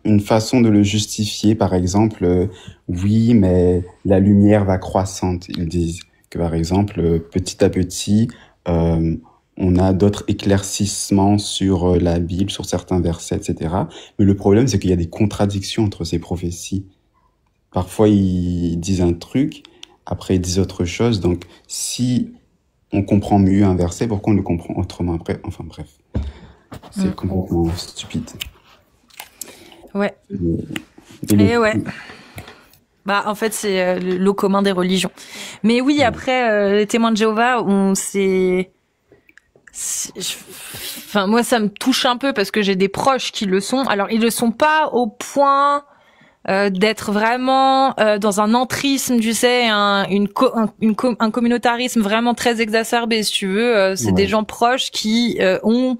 une façon de le justifier. Par exemple, oui, mais la lumière va croissante. Ils disent que, par exemple, petit à petit, on a d'autres éclaircissements sur la Bible, sur certains versets, etc. Mais le problème, c'est qu'il y a des contradictions entre ces prophéties. Parfois, ils disent un truc, après ils disent autre chose. Donc, si on comprend mieux un verset, pourquoi on le comprend autrement après? Enfin bref, c'est complètement stupide. Ouais. En fait, c'est le lot commun des religions. Mais oui, après, les témoins de Jéhovah, moi, ça me touche un peu parce que j'ai des proches qui le sont. Alors, ils le sont pas au point d'être vraiment dans un entrisme, tu sais, un communautarisme vraiment très exacerbé, si tu veux. C'est des gens proches qui ont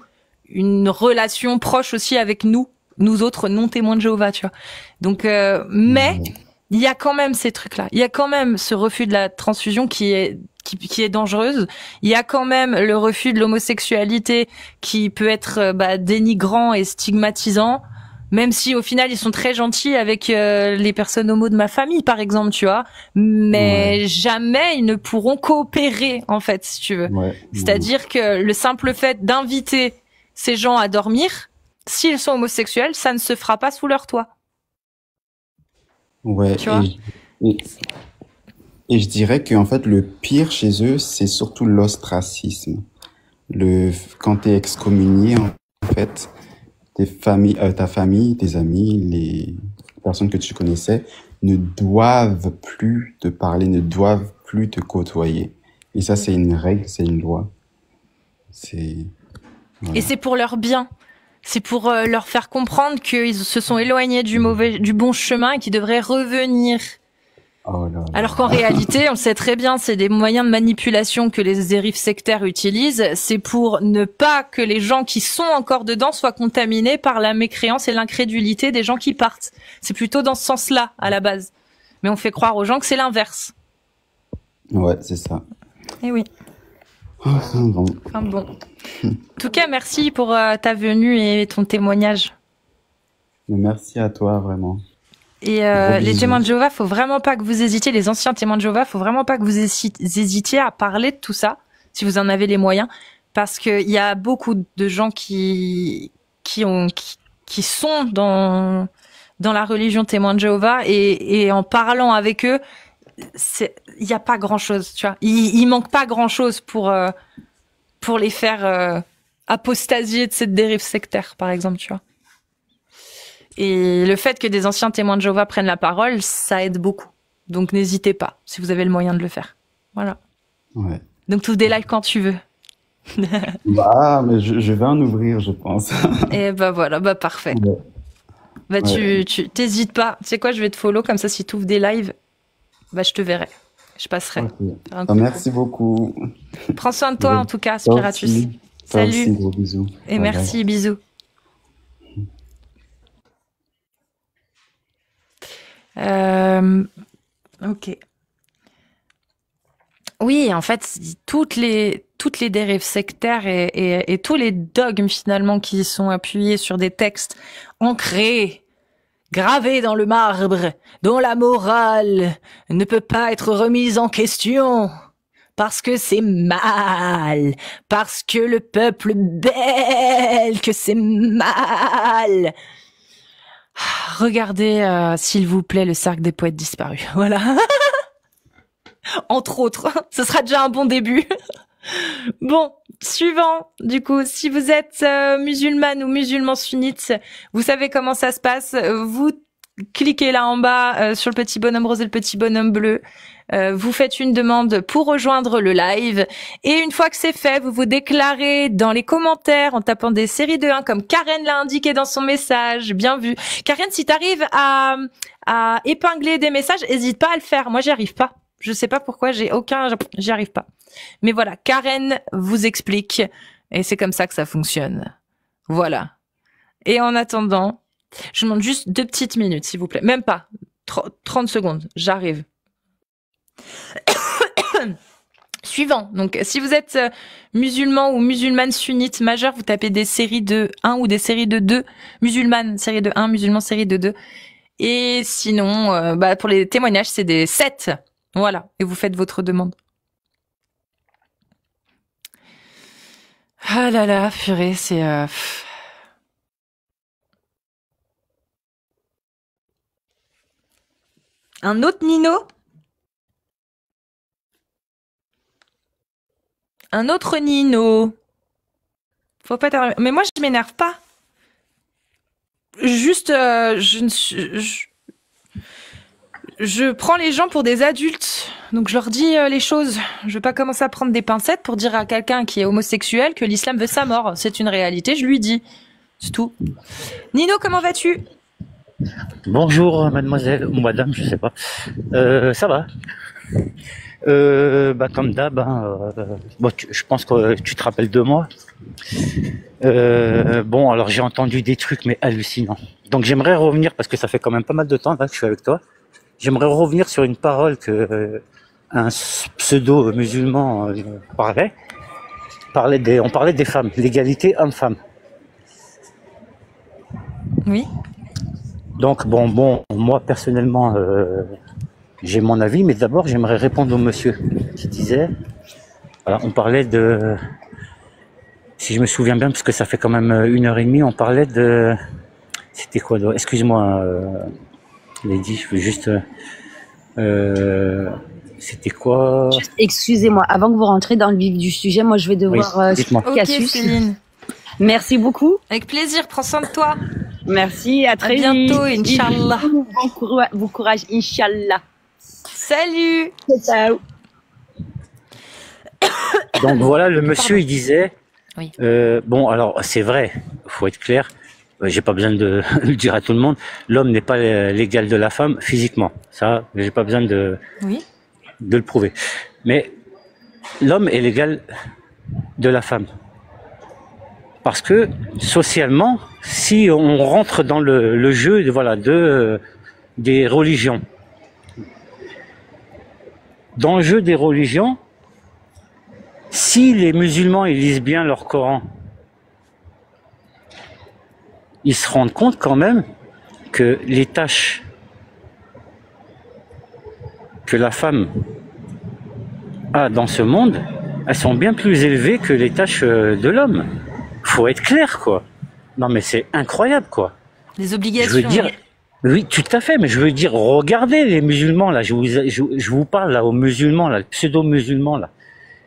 une relation proche aussi avec nous autres non témoins de Jéhovah, tu vois. Donc, mais il y a quand même ces trucs-là. Il y a quand même ce refus de la transfusion qui est dangereuse. Il y a quand même le refus de l'homosexualité qui peut être dénigrant et stigmatisant. Même si au final ils sont très gentils avec les personnes homo de ma famille par exemple, tu vois, mais jamais ils ne pourront coopérer en fait, si tu veux. C'est-à-dire que le simple fait d'inviter ces gens à dormir, s'ils sont homosexuels, ça ne se fera pas sous leur toit. Tu vois. Et je dirais qu'en fait le pire chez eux, c'est surtout l'ostracisme. Quand t'es excommunié en fait, ta famille, tes amis, les personnes que tu connaissais ne doivent plus te parler, ne doivent plus te côtoyer. Et ça, c'est une règle, c'est une loi. Et c'est pour leur bien. C'est pour leur faire comprendre qu'ils se sont éloignés du bon chemin et qu'ils devraient revenir. Alors qu'en réalité, on le sait très bien, c'est des moyens de manipulation que les dérives sectaires utilisent. C'est pour ne pas que les gens qui sont encore dedans soient contaminés par la mécréance et l'incrédulité des gens qui partent. C'est plutôt dans ce sens-là, à la base. Mais on fait croire aux gens que c'est l'inverse. Ouais, c'est ça. Eh oui. Bon. En tout cas, merci pour ta venue et ton témoignage. Merci à toi, vraiment. Et les témoins de Jéhovah, faut vraiment pas que vous hésitiez, les anciens témoins de Jéhovah, faut vraiment pas que vous hésitiez à parler de tout ça, si vous en avez les moyens, parce que il y a beaucoup de gens qui sont dans la religion témoin de Jéhovah et en parlant avec eux, il y a pas grand chose, tu vois. Il manque pas grand chose pour les faire apostasier de cette dérive sectaire, par exemple, tu vois. Et le fait que des anciens témoins de Jéhovah prennent la parole, ça aide beaucoup. Donc n'hésitez pas, si vous avez le moyen de le faire. Voilà. Ouais. Donc tu ouvres des lives quand tu veux. Mais je vais en ouvrir, je pense. Et voilà, parfait. Tu t'hésites pas. Tu sais quoi, je vais te follow, comme ça si tu ouvres des lives, je te verrai. Je passerai. Okay. Merci beaucoup. Prends soin de toi, en tout cas, Spiratus. Salut. Aussi, gros bisous. Et merci, bisous. Ok. Oui, en fait, toutes les dérives sectaires et tous les dogmes finalement qui sont appuyés sur des textes ancrés, gravés dans le marbre, dont la morale ne peut pas être remise en question, parce que c'est mal, parce que le peuple belle, que c'est mal. Regardez, s'il vous plaît, le cercle des poètes disparus. Voilà. Entre autres. Ce sera déjà un bon début. Bon, suivant. Du coup, si vous êtes musulmane ou musulman sunnite, vous savez comment ça se passe. Vous cliquez là en bas sur le petit bonhomme rose et le petit bonhomme bleu. Vous faites une demande pour rejoindre le live et une fois que c'est fait, vous vous déclarez dans les commentaires en tapant des séries de 1 comme Karen l'a indiqué dans son message. Bien vu. Karen, si t'arrives à épingler des messages, hésite pas à le faire. Moi, j'y arrive pas. Je sais pas pourquoi, j'y arrive pas. Mais voilà, Karen vous explique et c'est comme ça que ça fonctionne. Voilà. Et en attendant, je demande juste 2 petites minutes, s'il vous plaît. Même pas. 30 secondes. J'arrive. Suivant. Donc, si vous êtes musulman ou musulmane sunnite majeur, vous tapez des séries de 1 ou des séries de 2. Musulmane, série de 1, musulman, série de 2. Et sinon, pour les témoignages, c'est des 7. Voilà. Et vous faites votre demande. Ah là là, purée, c'est... Un autre Nino? Un autre Nino. Faut pas t'arrêter. Mais moi, je m'énerve pas. Juste, je prends les gens pour des adultes. Donc, je leur dis les choses. Je vais pas commencer à prendre des pincettes pour dire à quelqu'un qui est homosexuel que l'islam veut sa mort. C'est une réalité, je lui dis. C'est tout. Nino, comment vas-tu? Bonjour, mademoiselle, ou madame, je sais pas. Ça va. Comme d'hab, je pense que tu te rappelles de moi. Alors j'ai entendu des trucs, mais hallucinants. Donc j'aimerais revenir, parce que ça fait quand même pas mal de temps là, que je suis avec toi. J'aimerais revenir sur une parole que un pseudo-musulman parlait. On parlait des femmes, l'égalité homme-femme. Oui. Donc moi personnellement, j'ai mon avis, mais d'abord j'aimerais répondre au monsieur qui disait, voilà, on parlait de, si je me souviens bien, parce que ça fait quand même 1h30, on parlait de, c'était quoi, excuse-moi, Lady, je veux juste, c'était quoi? Juste, excusez-moi, avant que vous rentrez dans le vif du sujet, moi je vais devoir dites-moi. Ok, Céline. Merci beaucoup. Avec plaisir, prends soin de toi. Merci, à très bientôt, Inch'Allah. Bon courage, Inch'Allah. Salut. Ciao. Donc voilà, le monsieur il disait, oui. Alors c'est vrai, faut être clair, j'ai pas besoin de le dire à tout le monde, l'homme n'est pas l'égal de la femme physiquement, ça j'ai pas besoin de le prouver, mais l'homme est l'égal de la femme. Parce que socialement, si on rentre dans le jeu des religions, dans le jeu des religions, si les musulmans ils lisent bien leur Coran, ils se rendent compte quand même que les tâches que la femme a dans ce monde, elles sont bien plus élevées que les tâches de l'homme. Faut être clair, quoi. Non, mais c'est incroyable, quoi. Les obligations. Je veux dire, oui, tout à fait, mais je veux dire, regardez les musulmans, là, je vous parle, là, aux musulmans, là, les pseudo-musulmans, là.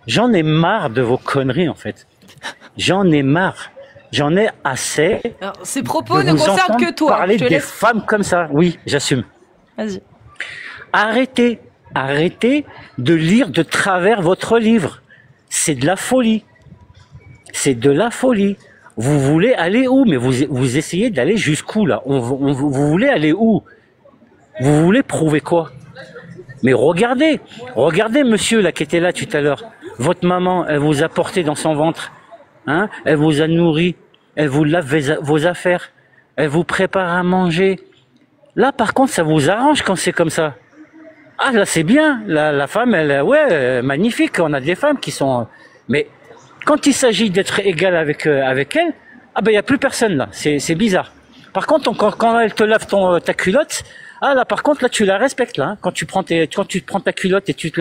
J'en ai marre de vos conneries, en fait. J'en ai marre. J'en ai assez. Alors, ces propos ne concernent que toi. Parler des femmes comme ça. Oui, j'assume. Vas-y. Arrêtez de lire de travers votre livre. C'est de la folie. C'est de la folie. Vous voulez aller où? Mais vous essayez d'aller jusqu'où là? Vous voulez aller où? Vous voulez prouver quoi? Mais regardez, regardez monsieur là qui était là tout à l'heure. Votre maman, elle vous a porté dans son ventre, hein? Elle vous a nourri, elle vous lave vos affaires, elle vous prépare à manger. Là, par contre, ça vous arrange quand c'est comme ça. Ah, là, c'est bien. La femme, elle, ouais, magnifique. On a des femmes qui sont... Mais quand il s'agit d'être égal avec elle, ah ben, il n'y a plus personne là. C'est bizarre. Par contre, quand elle te lave ta culotte, ah là, par contre, là, tu la respectes là. Hein. Quand tu prends ta culotte et tu te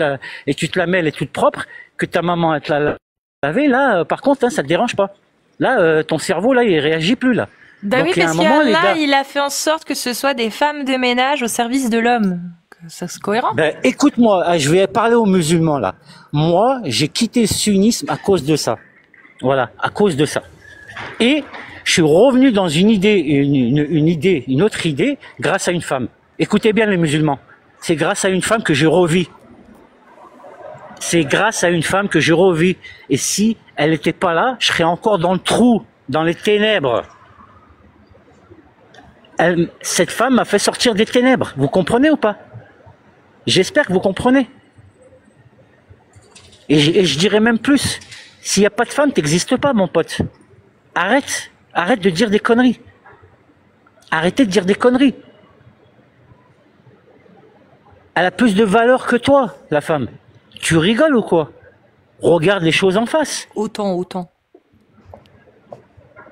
la mets, elle est toute propre, que ta maman elle te l'a lavée, là, par contre, hein, ça te dérange pas. Là, ton cerveau, là, il réagit plus là. Bah oui, parce que il a fait en sorte que ce soit des femmes de ménage au service de l'homme. Ça, c'est cohérent. Ben, écoute-moi, je vais parler aux musulmans, là. Moi, j'ai quitté le sunnisme à cause de ça. Voilà, à cause de ça. Et je suis revenu dans une autre idée, grâce à une femme. Écoutez bien les musulmans. C'est grâce à une femme que je revis. C'est grâce à une femme que je revis. Et si elle n'était pas là, je serais encore dans le trou, dans les ténèbres. Cette femme m'a fait sortir des ténèbres. Vous comprenez ou pas? J'espère que vous comprenez. Et je dirais même plus. S'il n'y a pas de femme, t'existes pas, mon pote. Arrête. Arrête de dire des conneries. Arrêtez de dire des conneries. Elle a plus de valeur que toi, la femme. Tu rigoles ou quoi? Regarde les choses en face. Autant.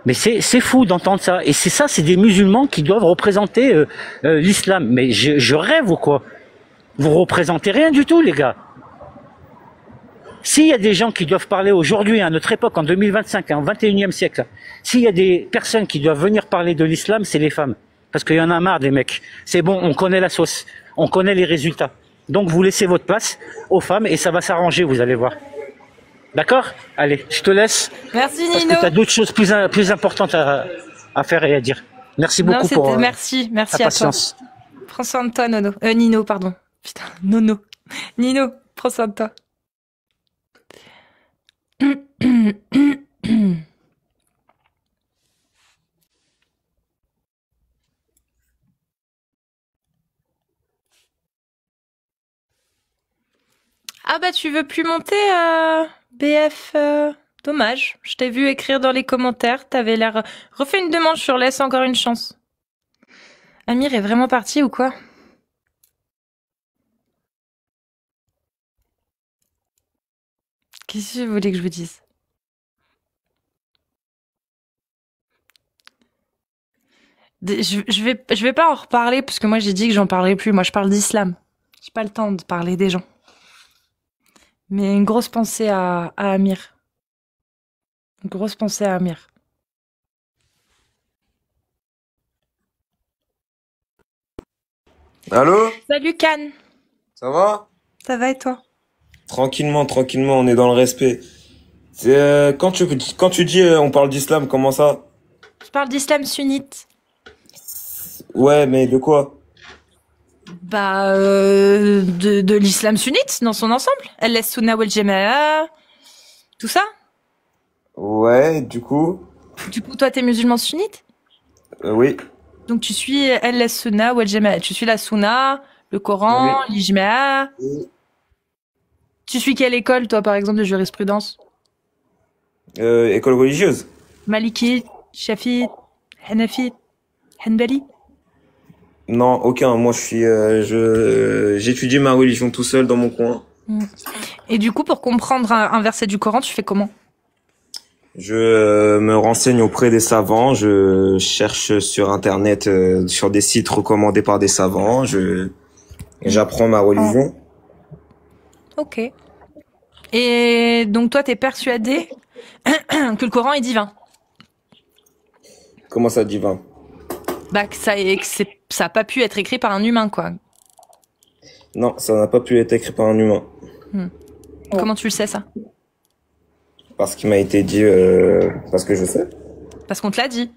Mais c'est fou d'entendre ça. Et c'est des musulmans qui doivent représenter l'islam. Mais je rêve ou quoi? Vous représentez rien du tout, les gars. S'il y a des gens qui doivent parler aujourd'hui, à notre époque, en 2025, en 21e siècle, s'il y a des personnes qui doivent venir parler de l'islam, c'est les femmes. Parce qu'il y en a marre des mecs. C'est bon, on connaît la sauce. On connaît les résultats. Donc vous laissez votre place aux femmes et ça va s'arranger, vous allez voir. D'accord? Allez, je te laisse. Merci Nino. Parce que tu as d'autres choses plus importantes à faire et à dire. Merci beaucoup pour merci ta patience. À toi. Prends soin de toi, Nono. Nino, pardon. Putain, Nono. Nino, prends soin de toi. Ah bah tu veux plus monter BF dommage. Je t'ai vu écrire dans les commentaires, t'avais l'air... Refais une demande, je te laisse encore une chance. Amir est vraiment parti ou quoi? Qu'est-ce que vous voulez que je vous dise? Je vais pas en reparler parce que moi j'ai dit que j'en parlerai plus. Moi je parle d'islam. J'ai pas le temps de parler des gens. Mais une grosse pensée à Amir. Une grosse pensée à Amir. Allô? Salut Can. Ça va? Ça va et toi? Tranquillement, on est dans le respect. Quand tu dis on parle d'islam, comment ça? Je parle d'islam sunnite. Ouais, mais de quoi? Bah, de l'islam sunnite dans son ensemble. Al-Sunna wal Jama'a, tout ça. Ouais, du coup. Du coup, toi, t'es musulman sunnite? Oui. Donc, tu suis Al-Sunna wal Jama'a. Tu suis la Sunna, le Coran, oui. l'Ijma'a. Oui. Tu suis quelle école, toi, par exemple, de jurisprudence? École religieuse. Maliki, Shafi'i, Hanafi, Hanbali? Non, aucun. Moi, j'étudie ma religion tout seul dans mon coin. Et du coup, pour comprendre un verset du Coran, tu fais comment? Je me renseigne auprès des savants. Je cherche sur Internet, sur des sites recommandés par des savants. J'apprends ma religion. Ok. Et donc, toi, t'es persuadé que le Coran est divin? Comment ça, divin? Bah, que ça a pas pu être écrit par un humain, quoi. Non, ça n'a pas pu être écrit par un humain. Comment tu le sais, ça? Parce qu'il m'a été dit, parce que je sais. Parce qu'on te l'a dit?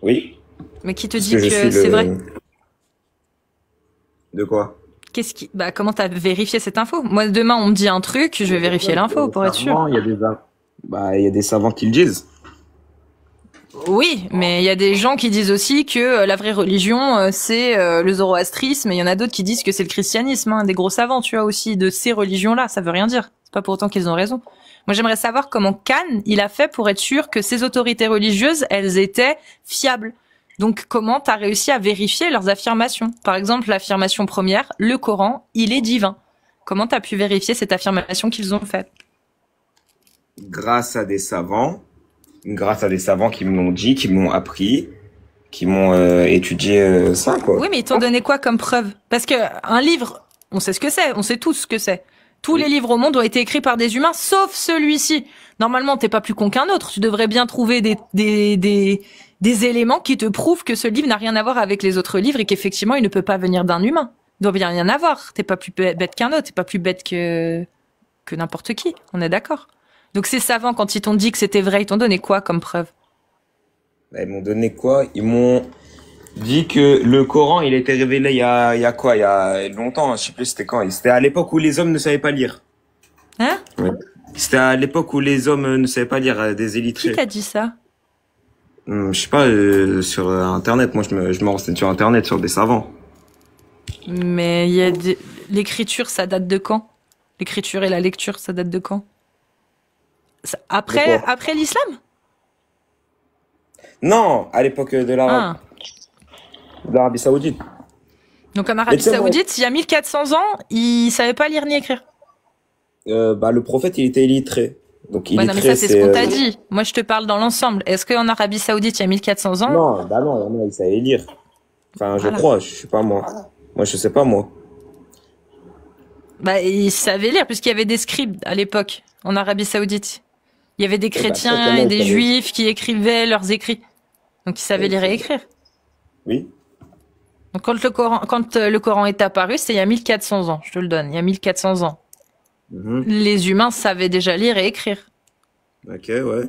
Oui. Mais qui te dit que c'est vrai? De quoi? Bah, comment t'as vérifié cette info? Moi, demain, on me dit un truc, je vais vérifier l'info pour être sûr. Il y a des savants qui le disent. Oui, mais il y a des gens qui disent aussi que la vraie religion, c'est le zoroastrisme, et il y en a d'autres qui disent que c'est le christianisme, hein, des gros savants, tu vois, aussi, de ces religions-là. Ça veut rien dire. C'est pas pour autant qu'ils ont raison. Moi, j'aimerais savoir comment Khan, il a fait pour être sûr que ces autorités religieuses, elles étaient fiables. Donc, comment t'as réussi à vérifier leurs affirmations? Par exemple, l'affirmation première, le Coran, il est divin. Comment t'as pu vérifier cette affirmation qu'ils ont faite? Grâce à des savants qui me l'ont dit, qui me l'ont appris, qui m'ont étudié ça, quoi. Oui, mais ils t'ont donné quoi comme preuve? Parce que un livre, on sait ce que c'est, on sait tous ce que c'est. Tous les livres au monde ont été écrits par des humains, sauf celui-ci. Normalement, t'es pas plus con qu'un autre. Tu devrais bien trouver des éléments qui te prouvent que ce livre n'a rien à voir avec les autres livres et qu'effectivement, il ne peut pas venir d'un humain. Il doit bien rien avoir. T'es pas plus bête qu'un autre. T'es pas plus bête que n'importe qui. On est d'accord. Donc ces savants, quand ils t'ont dit que c'était vrai, ils t'ont donné quoi comme preuve? Ils m'ont donné quoi? Ils m'ont dit que le Coran, il a été révélé il y a quoi? Il y a longtemps, je sais plus c'était quand. C'était à l'époque où les hommes ne savaient pas lire. Hein? Ouais. C'était à l'époque où les hommes ne savaient pas lire, des illettrés. Qui t'a dit ça? Je sais pas, sur Internet. Moi, je me renseigne sur Internet, sur des savants. Mais il y a l'écriture, ça date de quand? L'écriture et la lecture, ça date de quand? Après l'islam? Non, à l'époque de l'Arabie Saoudite. Donc en Arabie Saoudite, il y a 1400 ans, ils savaient pas lire ni écrire. Le prophète, il était illettré. Donc non, mais ça, c'est ce qu'on t'a dit. Moi, je te parle dans l'ensemble. Est-ce qu'en Arabie Saoudite, il y a 1400 ans? Non, il savait lire. Enfin, je crois, je sais pas moi. Moi, je sais pas moi. Il savait lire puisqu'il y avait des scribes à l'époque en Arabie Saoudite. Il y avait des chrétiens et des juifs qui écrivaient leurs écrits. Donc ils savaient lire et écrire. Oui. Donc quand le Coran est apparu, c'est il y a 1400 ans, je te le donne, il y a 1400 ans. Les humains savaient déjà lire et écrire. Ok, ouais.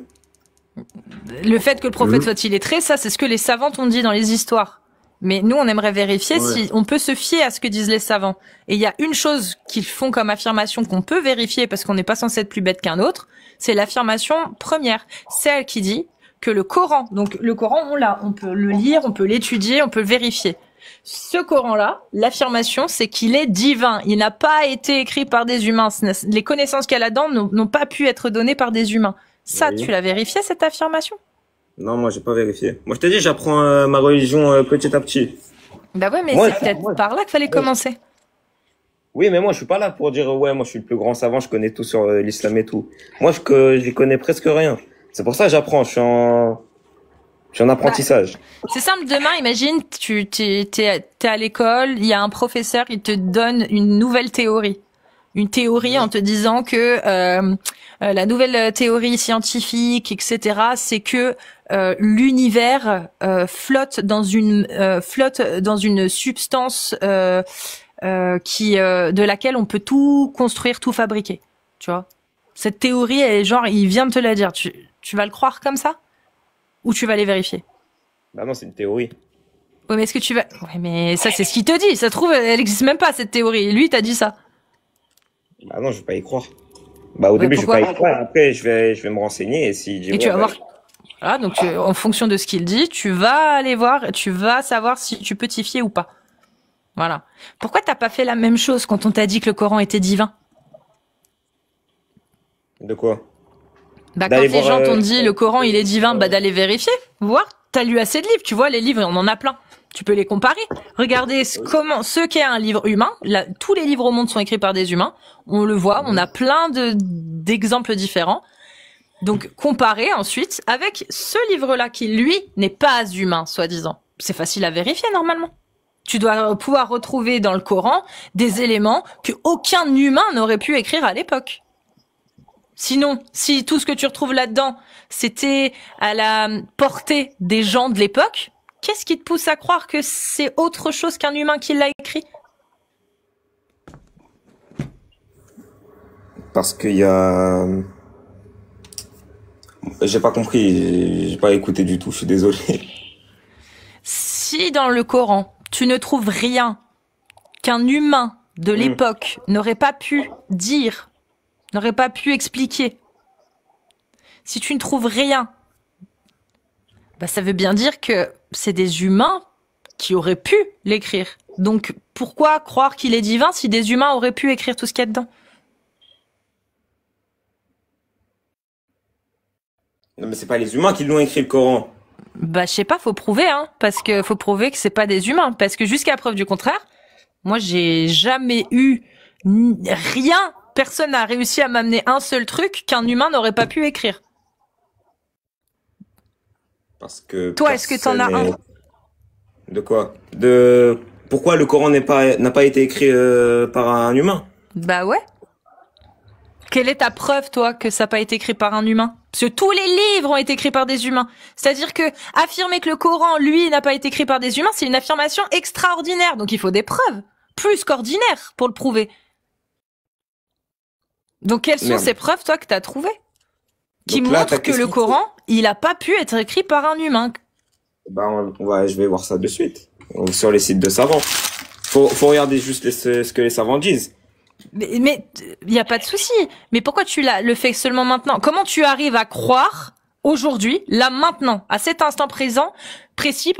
Le fait que le prophète soit illettré, ça c'est ce que les savants ont dit dans les histoires. Mais nous, on aimerait vérifier si on peut se fier à ce que disent les savants. Et il y a une chose qu'ils font comme affirmation qu'on peut vérifier parce qu'on n'est pas censé être plus bête qu'un autre, c'est l'affirmation première. Celle qui dit que le Coran, donc le Coran, on peut le lire, on peut l'étudier, on peut le vérifier. Ce Coran-là, l'affirmation, c'est qu'il est divin. Il n'a pas été écrit par des humains. Les connaissances qu'il y a là-dedans n'ont pas pu être données par des humains. Ça, tu l'as vérifié, cette affirmation? Non, moi, j'ai pas vérifié. Moi, je t'ai dit, j'apprends ma religion petit à petit. Bah ouais, mais c'est peut-être par là qu'il fallait commencer. Oui, mais moi, je suis pas là pour dire, ouais, moi, je suis le plus grand savant, je connais tout sur l'islam et tout. Moi, j'y connais presque rien. C'est pour ça que j'apprends, je suis en apprentissage. C'est simple, demain, imagine, t'es à l'école, il y a un professeur, il te donne une nouvelle théorie. Une théorie en te disant que la nouvelle théorie scientifique, etc., c'est que l'univers flotte dans une substance de laquelle on peut tout construire, tout fabriquer. Tu vois, cette théorie, elle est genre, il vient de te la dire. Tu vas le croire comme ça, ou tu vas aller vérifier? Bah non, c'est une théorie. Oui, mais est-ce que tu vas... Ouais, mais ça, c'est ce qu'il te dit. Ça se trouve, elle existe même pas, cette théorie. Lui, t'a dit ça. Bah non, je vais pas y croire. Au début, je vais pas y croire. Après, je vais me renseigner et si tu vas voir. Voilà, donc en fonction de ce qu'il dit, tu vas aller voir, tu vas savoir si tu peux t'y fier ou pas. Voilà. Pourquoi t'as pas fait la même chose quand on t'a dit que le Coran était divin? De quoi? Quand les gens t'ont dit le Coran il est divin, d'aller vérifier, voir. T'as lu assez de livres, tu vois, les livres, on en a plein. Tu peux les comparer. Regardez ce qu'est un livre humain. Tous les livres au monde sont écrits par des humains. On le voit, on a plein d'exemples différents. Donc, comparer ensuite avec ce livre-là qui, lui, n'est pas humain, soi-disant. C'est facile à vérifier, normalement. Tu dois pouvoir retrouver dans le Coran des éléments que aucun humain n'aurait pu écrire à l'époque. Sinon, si tout ce que tu retrouves là-dedans, c'était à la portée des gens de l'époque, qu'est-ce qui te pousse à croire que c'est autre chose qu'un humain qui l'a écrit? Parce qu'il y a... J'ai pas compris, j'ai pas écouté du tout, je suis désolé. Si dans le Coran, tu ne trouves rien qu'un humain de l'époque n'aurait pas pu dire, n'aurait pas pu expliquer, si tu ne trouves rien, Bah, ça veut bien dire que c'est des humains qui auraient pu l'écrire. Donc, pourquoi croire qu'il est divin si des humains auraient pu écrire tout ce qu'il y a dedans? Non, mais c'est pas les humains qui l'ont écrit, le Coran. Bah, je sais pas, faut prouver, hein. Parce que faut prouver que c'est pas des humains. Parce que jusqu'à preuve du contraire, moi, j'ai jamais eu rien. Personne n'a réussi à m'amener un seul truc qu'un humain n'aurait pas pu écrire. Parce que toi, est-ce que t'en as un? De quoi? Pourquoi le Coran n'a pas été écrit par un humain? Bah ouais. Quelle est ta preuve, toi, que ça n'a pas été écrit par un humain? Parce que tous les livres ont été écrits par des humains. C'est-à-dire que affirmer que le Coran, lui, n'a pas été écrit par des humains, c'est une affirmation extraordinaire. Donc il faut des preuves, plus qu'ordinaires, pour le prouver. Donc quelles sont ces preuves, toi, que tu as trouvées qui montrent que le Coran, il n'a pas pu être écrit par un humain? Ben, je vais voir ça de suite. Sur les sites de savants. Faut regarder juste ce que les savants disent. Mais il y a pas de souci. Mais pourquoi tu le fais seulement maintenant? Comment tu arrives à croire aujourd'hui, là maintenant, à cet instant précis,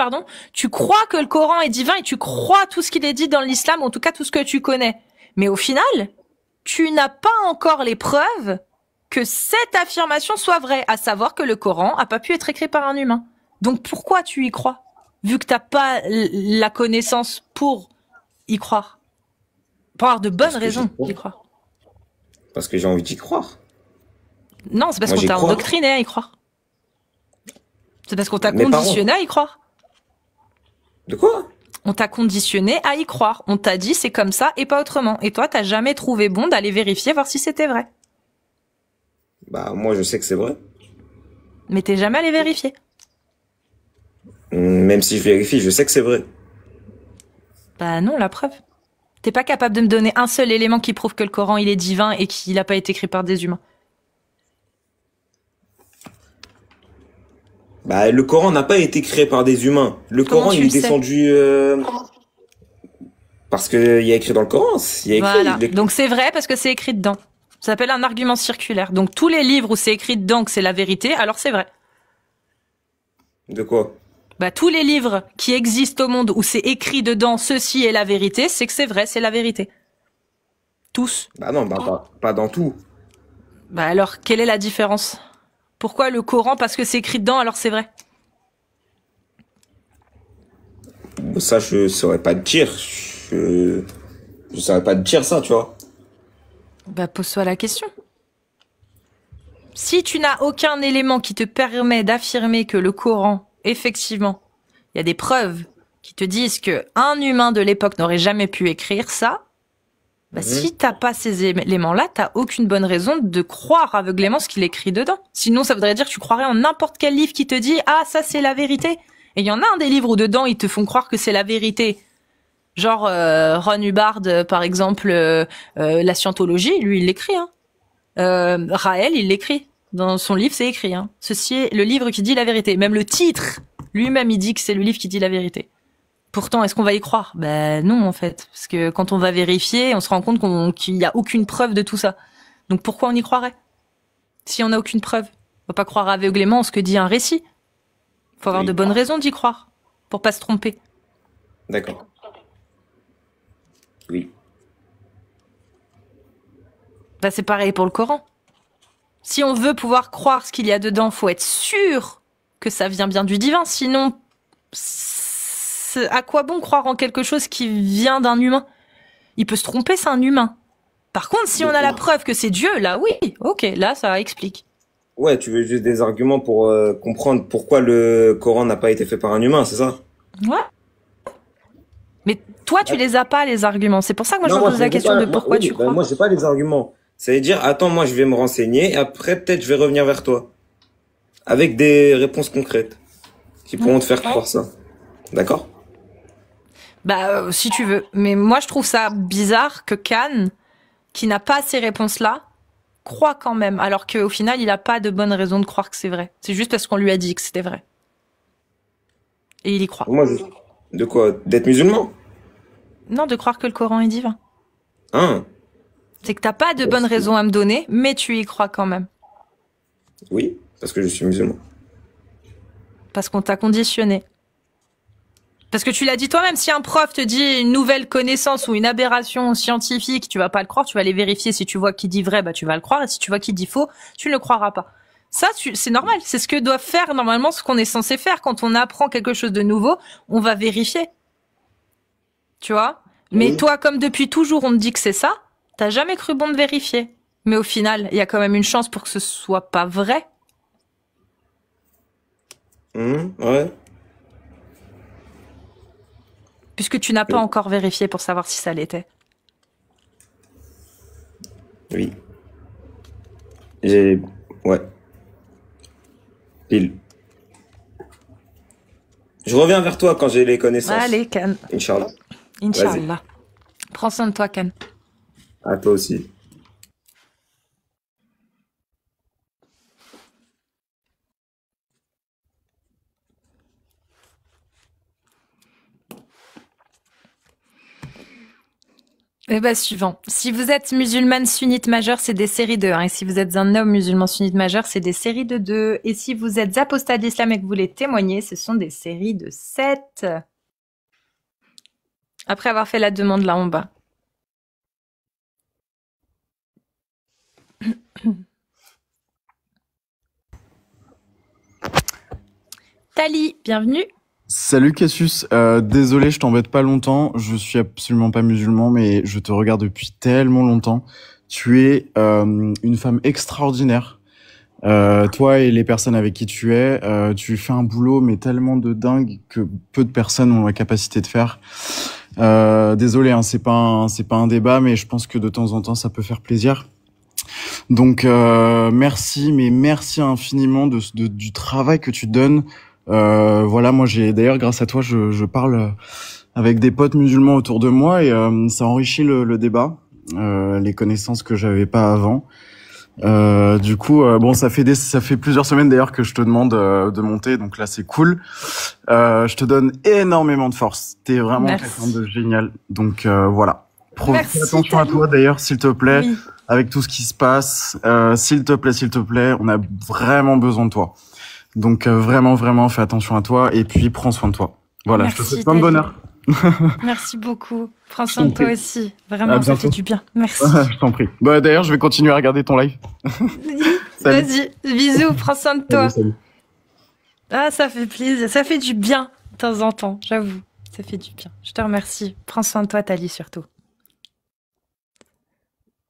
tu crois que le Coran est divin et tu crois tout ce qu'il est dit dans l'islam, en tout cas tout ce que tu connais. Mais au final, tu n'as pas encore les preuves que cette affirmation soit vraie, à savoir que le Coran a pas pu être écrit par un humain. Donc pourquoi tu y crois, vu que t'as pas la connaissance pour y croire? Pour avoir de bonnes raisons d'y croire. Parce que j'ai envie d'y croire. Non, c'est parce qu'on t'a endoctriné à y croire. C'est parce qu'on t'a conditionné à y croire. De quoi? On t'a conditionné à y croire. On t'a dit c'est comme ça et pas autrement. Et toi, t'as jamais trouvé bon d'aller vérifier, voir si c'était vrai. Bah, moi, je sais que c'est vrai. Mais t'es jamais allé vérifier. Même si je vérifie, je sais que c'est vrai. Bah non, la preuve. T'es pas capable de me donner un seul élément qui prouve que le Coran, il est divin et qu'il n'a pas été écrit par des humains. Bah, le Coran n'a pas été créé par des humains. Le Coran, il est descendu... Parce qu'il y a écrit dans le Coran. Il y a écrit, voilà. Donc c'est vrai parce que c'est écrit dedans. Ça s'appelle un argument circulaire. Donc tous les livres où c'est écrit dedans que c'est la vérité, alors c'est vrai. De quoi? Bah, tous les livres qui existent au monde où c'est écrit dedans ceci est la vérité, c'est que c'est vrai, c'est la vérité. Tous. Bah non, pas dans tout. Bah alors, quelle est la différence? Pourquoi le Coran, parce que c'est écrit dedans, alors c'est vrai? Ça, je saurais pas te dire. Je saurais pas te dire ça, tu vois. Bah, pose-toi la question. Si tu n'as aucun élément qui te permet d'affirmer que le Coran, effectivement, il y a des preuves qui te disent que un humain de l'époque n'aurait jamais pu écrire ça, bah si t'as pas ces éléments-là, t'as aucune bonne raison de croire aveuglément ce qu'il écrit dedans. Sinon, ça voudrait dire que tu croirais en n'importe quel livre qui te dit « Ah, ça, c'est la vérité ». Et il y en a un des livres où dedans, ils te font croire que c'est la vérité. Genre Ron Hubbard, par exemple, la scientologie, lui, il l'écrit. Raël, il l'écrit. Dans son livre, c'est écrit. Ceci est le livre qui dit la vérité. Même le titre, lui-même, il dit que c'est le livre qui dit la vérité. Pourtant, est-ce qu'on va y croire? Ben non, en fait. Parce que quand on va vérifier, on se rend compte qu'il n'y a aucune preuve de tout ça. Donc pourquoi on y croirait? Si on n'a aucune preuve. On va pas croire aveuglément en ce que dit un récit. Faut avoir de bonnes raisons d'y croire. Pour pas se tromper. D'accord. Oui. Ben c'est pareil pour le Coran. Si on veut pouvoir croire ce qu'il y a dedans, faut être sûr que ça vient bien du divin. Sinon, à quoi bon croire en quelque chose qui vient d'un humain? Il peut se tromper, c'est un humain. Par contre, si on a la preuve que c'est Dieu, là, oui, ok, là, ça explique. Ouais, tu veux juste des arguments pour comprendre pourquoi le Coran n'a pas été fait par un humain, c'est ça? Ouais. Mais toi, tu les as pas, les arguments. C'est pour ça que moi, je me pose la question de pourquoi tu crois. Moi, j'ai pas les arguments. Ça veut dire, attends, moi, je vais me renseigner et après, peut-être, je vais revenir vers toi. Avec des réponses concrètes qui pourront te faire croire ça. D'accord? Bah, si tu veux. Mais moi, je trouve ça bizarre que Khan, qui n'a pas ces réponses-là, croit quand même. Alors qu'au final, il a pas de bonne raison de croire que c'est vrai. C'est juste parce qu'on lui a dit que c'était vrai. Et il y croit. Moi, de quoi? D'être musulman? Non, de croire que le Coran est divin. Hein? C'est que t'as pas de bonne raison à me donner, mais tu y crois quand même. Oui, parce que je suis musulman. Parce qu'on t'a conditionné. Parce que tu l'as dit toi-même, si un prof te dit une nouvelle connaissance ou une aberration scientifique, tu vas pas le croire, tu vas aller vérifier. Si tu vois qu'il dit vrai, bah tu vas le croire. Et si tu vois qu'il dit faux, tu ne le croiras pas. Ça, c'est normal. C'est ce que doit faire normalement ce qu'on est censé faire. Quand on apprend quelque chose de nouveau, on va vérifier. Tu vois? Mais toi, comme depuis toujours, on te dit que c'est ça, t'as jamais cru bon de vérifier. Mais au final, il y a quand même une chance pour que ce soit pas vrai. Ouais. Puisque tu n'as pas encore vérifié pour savoir si ça l'était. Oui. Ouais. Pile. Je reviens vers toi quand j'ai les connaissances. Allez, Khan. Inch'Allah. Inch'Allah. Prends soin de toi, Khan. À toi aussi. Eh ben, suivant. Si vous êtes musulmane sunnite majeure, c'est des séries de 1. Et si vous êtes un homme musulman sunnite majeur, c'est des séries de 2. Et si vous êtes apostat d'islam et que vous voulez témoigner, ce sont des séries de 7. Après avoir fait la demande là en bas. Tali, bienvenue. Salut Cassius, désolé je t'embête pas longtemps, je suis absolument pas musulman mais je te regarde depuis tellement longtemps. Tu es une femme extraordinaire, toi et les personnes avec qui tu es, tu fais un boulot mais tellement de dingue que peu de personnes ont la capacité de faire. Désolé, hein, c'est pas un débat mais je pense que de temps en temps ça peut faire plaisir. Donc merci infiniment du travail que tu donnes. Voilà, moi j'ai d'ailleurs grâce à toi je parle avec des potes musulmans autour de moi et ça enrichit le débat, les connaissances que j'avais pas avant. Du coup bon ça fait plusieurs semaines d'ailleurs que je te demande de monter, donc là c'est cool. Je te donne énormément de force. T'es vraiment quelqu'un de génial. Donc voilà. Fais attention à toi d'ailleurs s'il te plaît, oui. Avec tout ce qui se passe. S'il te plaît, on a vraiment besoin de toi. Donc vraiment, fais attention à toi et puis prends soin de toi. Voilà, merci, je te souhaite plein de bonheur. Merci beaucoup. Prends soin de toi aussi. Vraiment, ça fait du bien. Merci. Je t'en prie. Bah, d'ailleurs, je vais continuer à regarder ton live. Vas-y, bisous, prends soin de toi. Salut. Ah, ça fait plaisir. Ça fait du bien de temps en temps, j'avoue. Ça fait du bien. Je te remercie. Prends soin de toi, Tali, surtout.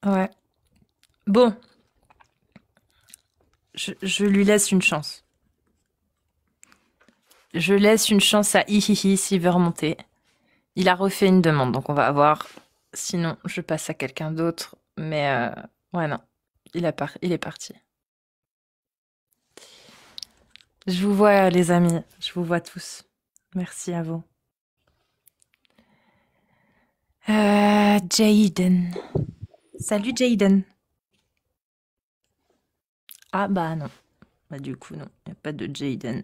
Ouais. Bon. Je lui laisse une chance. Je laisse une chance à Hihihi s'il veut remonter. Il a refait une demande, donc on va voir. Sinon, je passe à quelqu'un d'autre. Mais ouais, non. Il est parti. Je vous vois, les amis. Je vous vois tous. Merci à vous. Jaden. Salut, Jaden. Ah bah non. Bah du coup, non. Il n'y a pas de Jaden.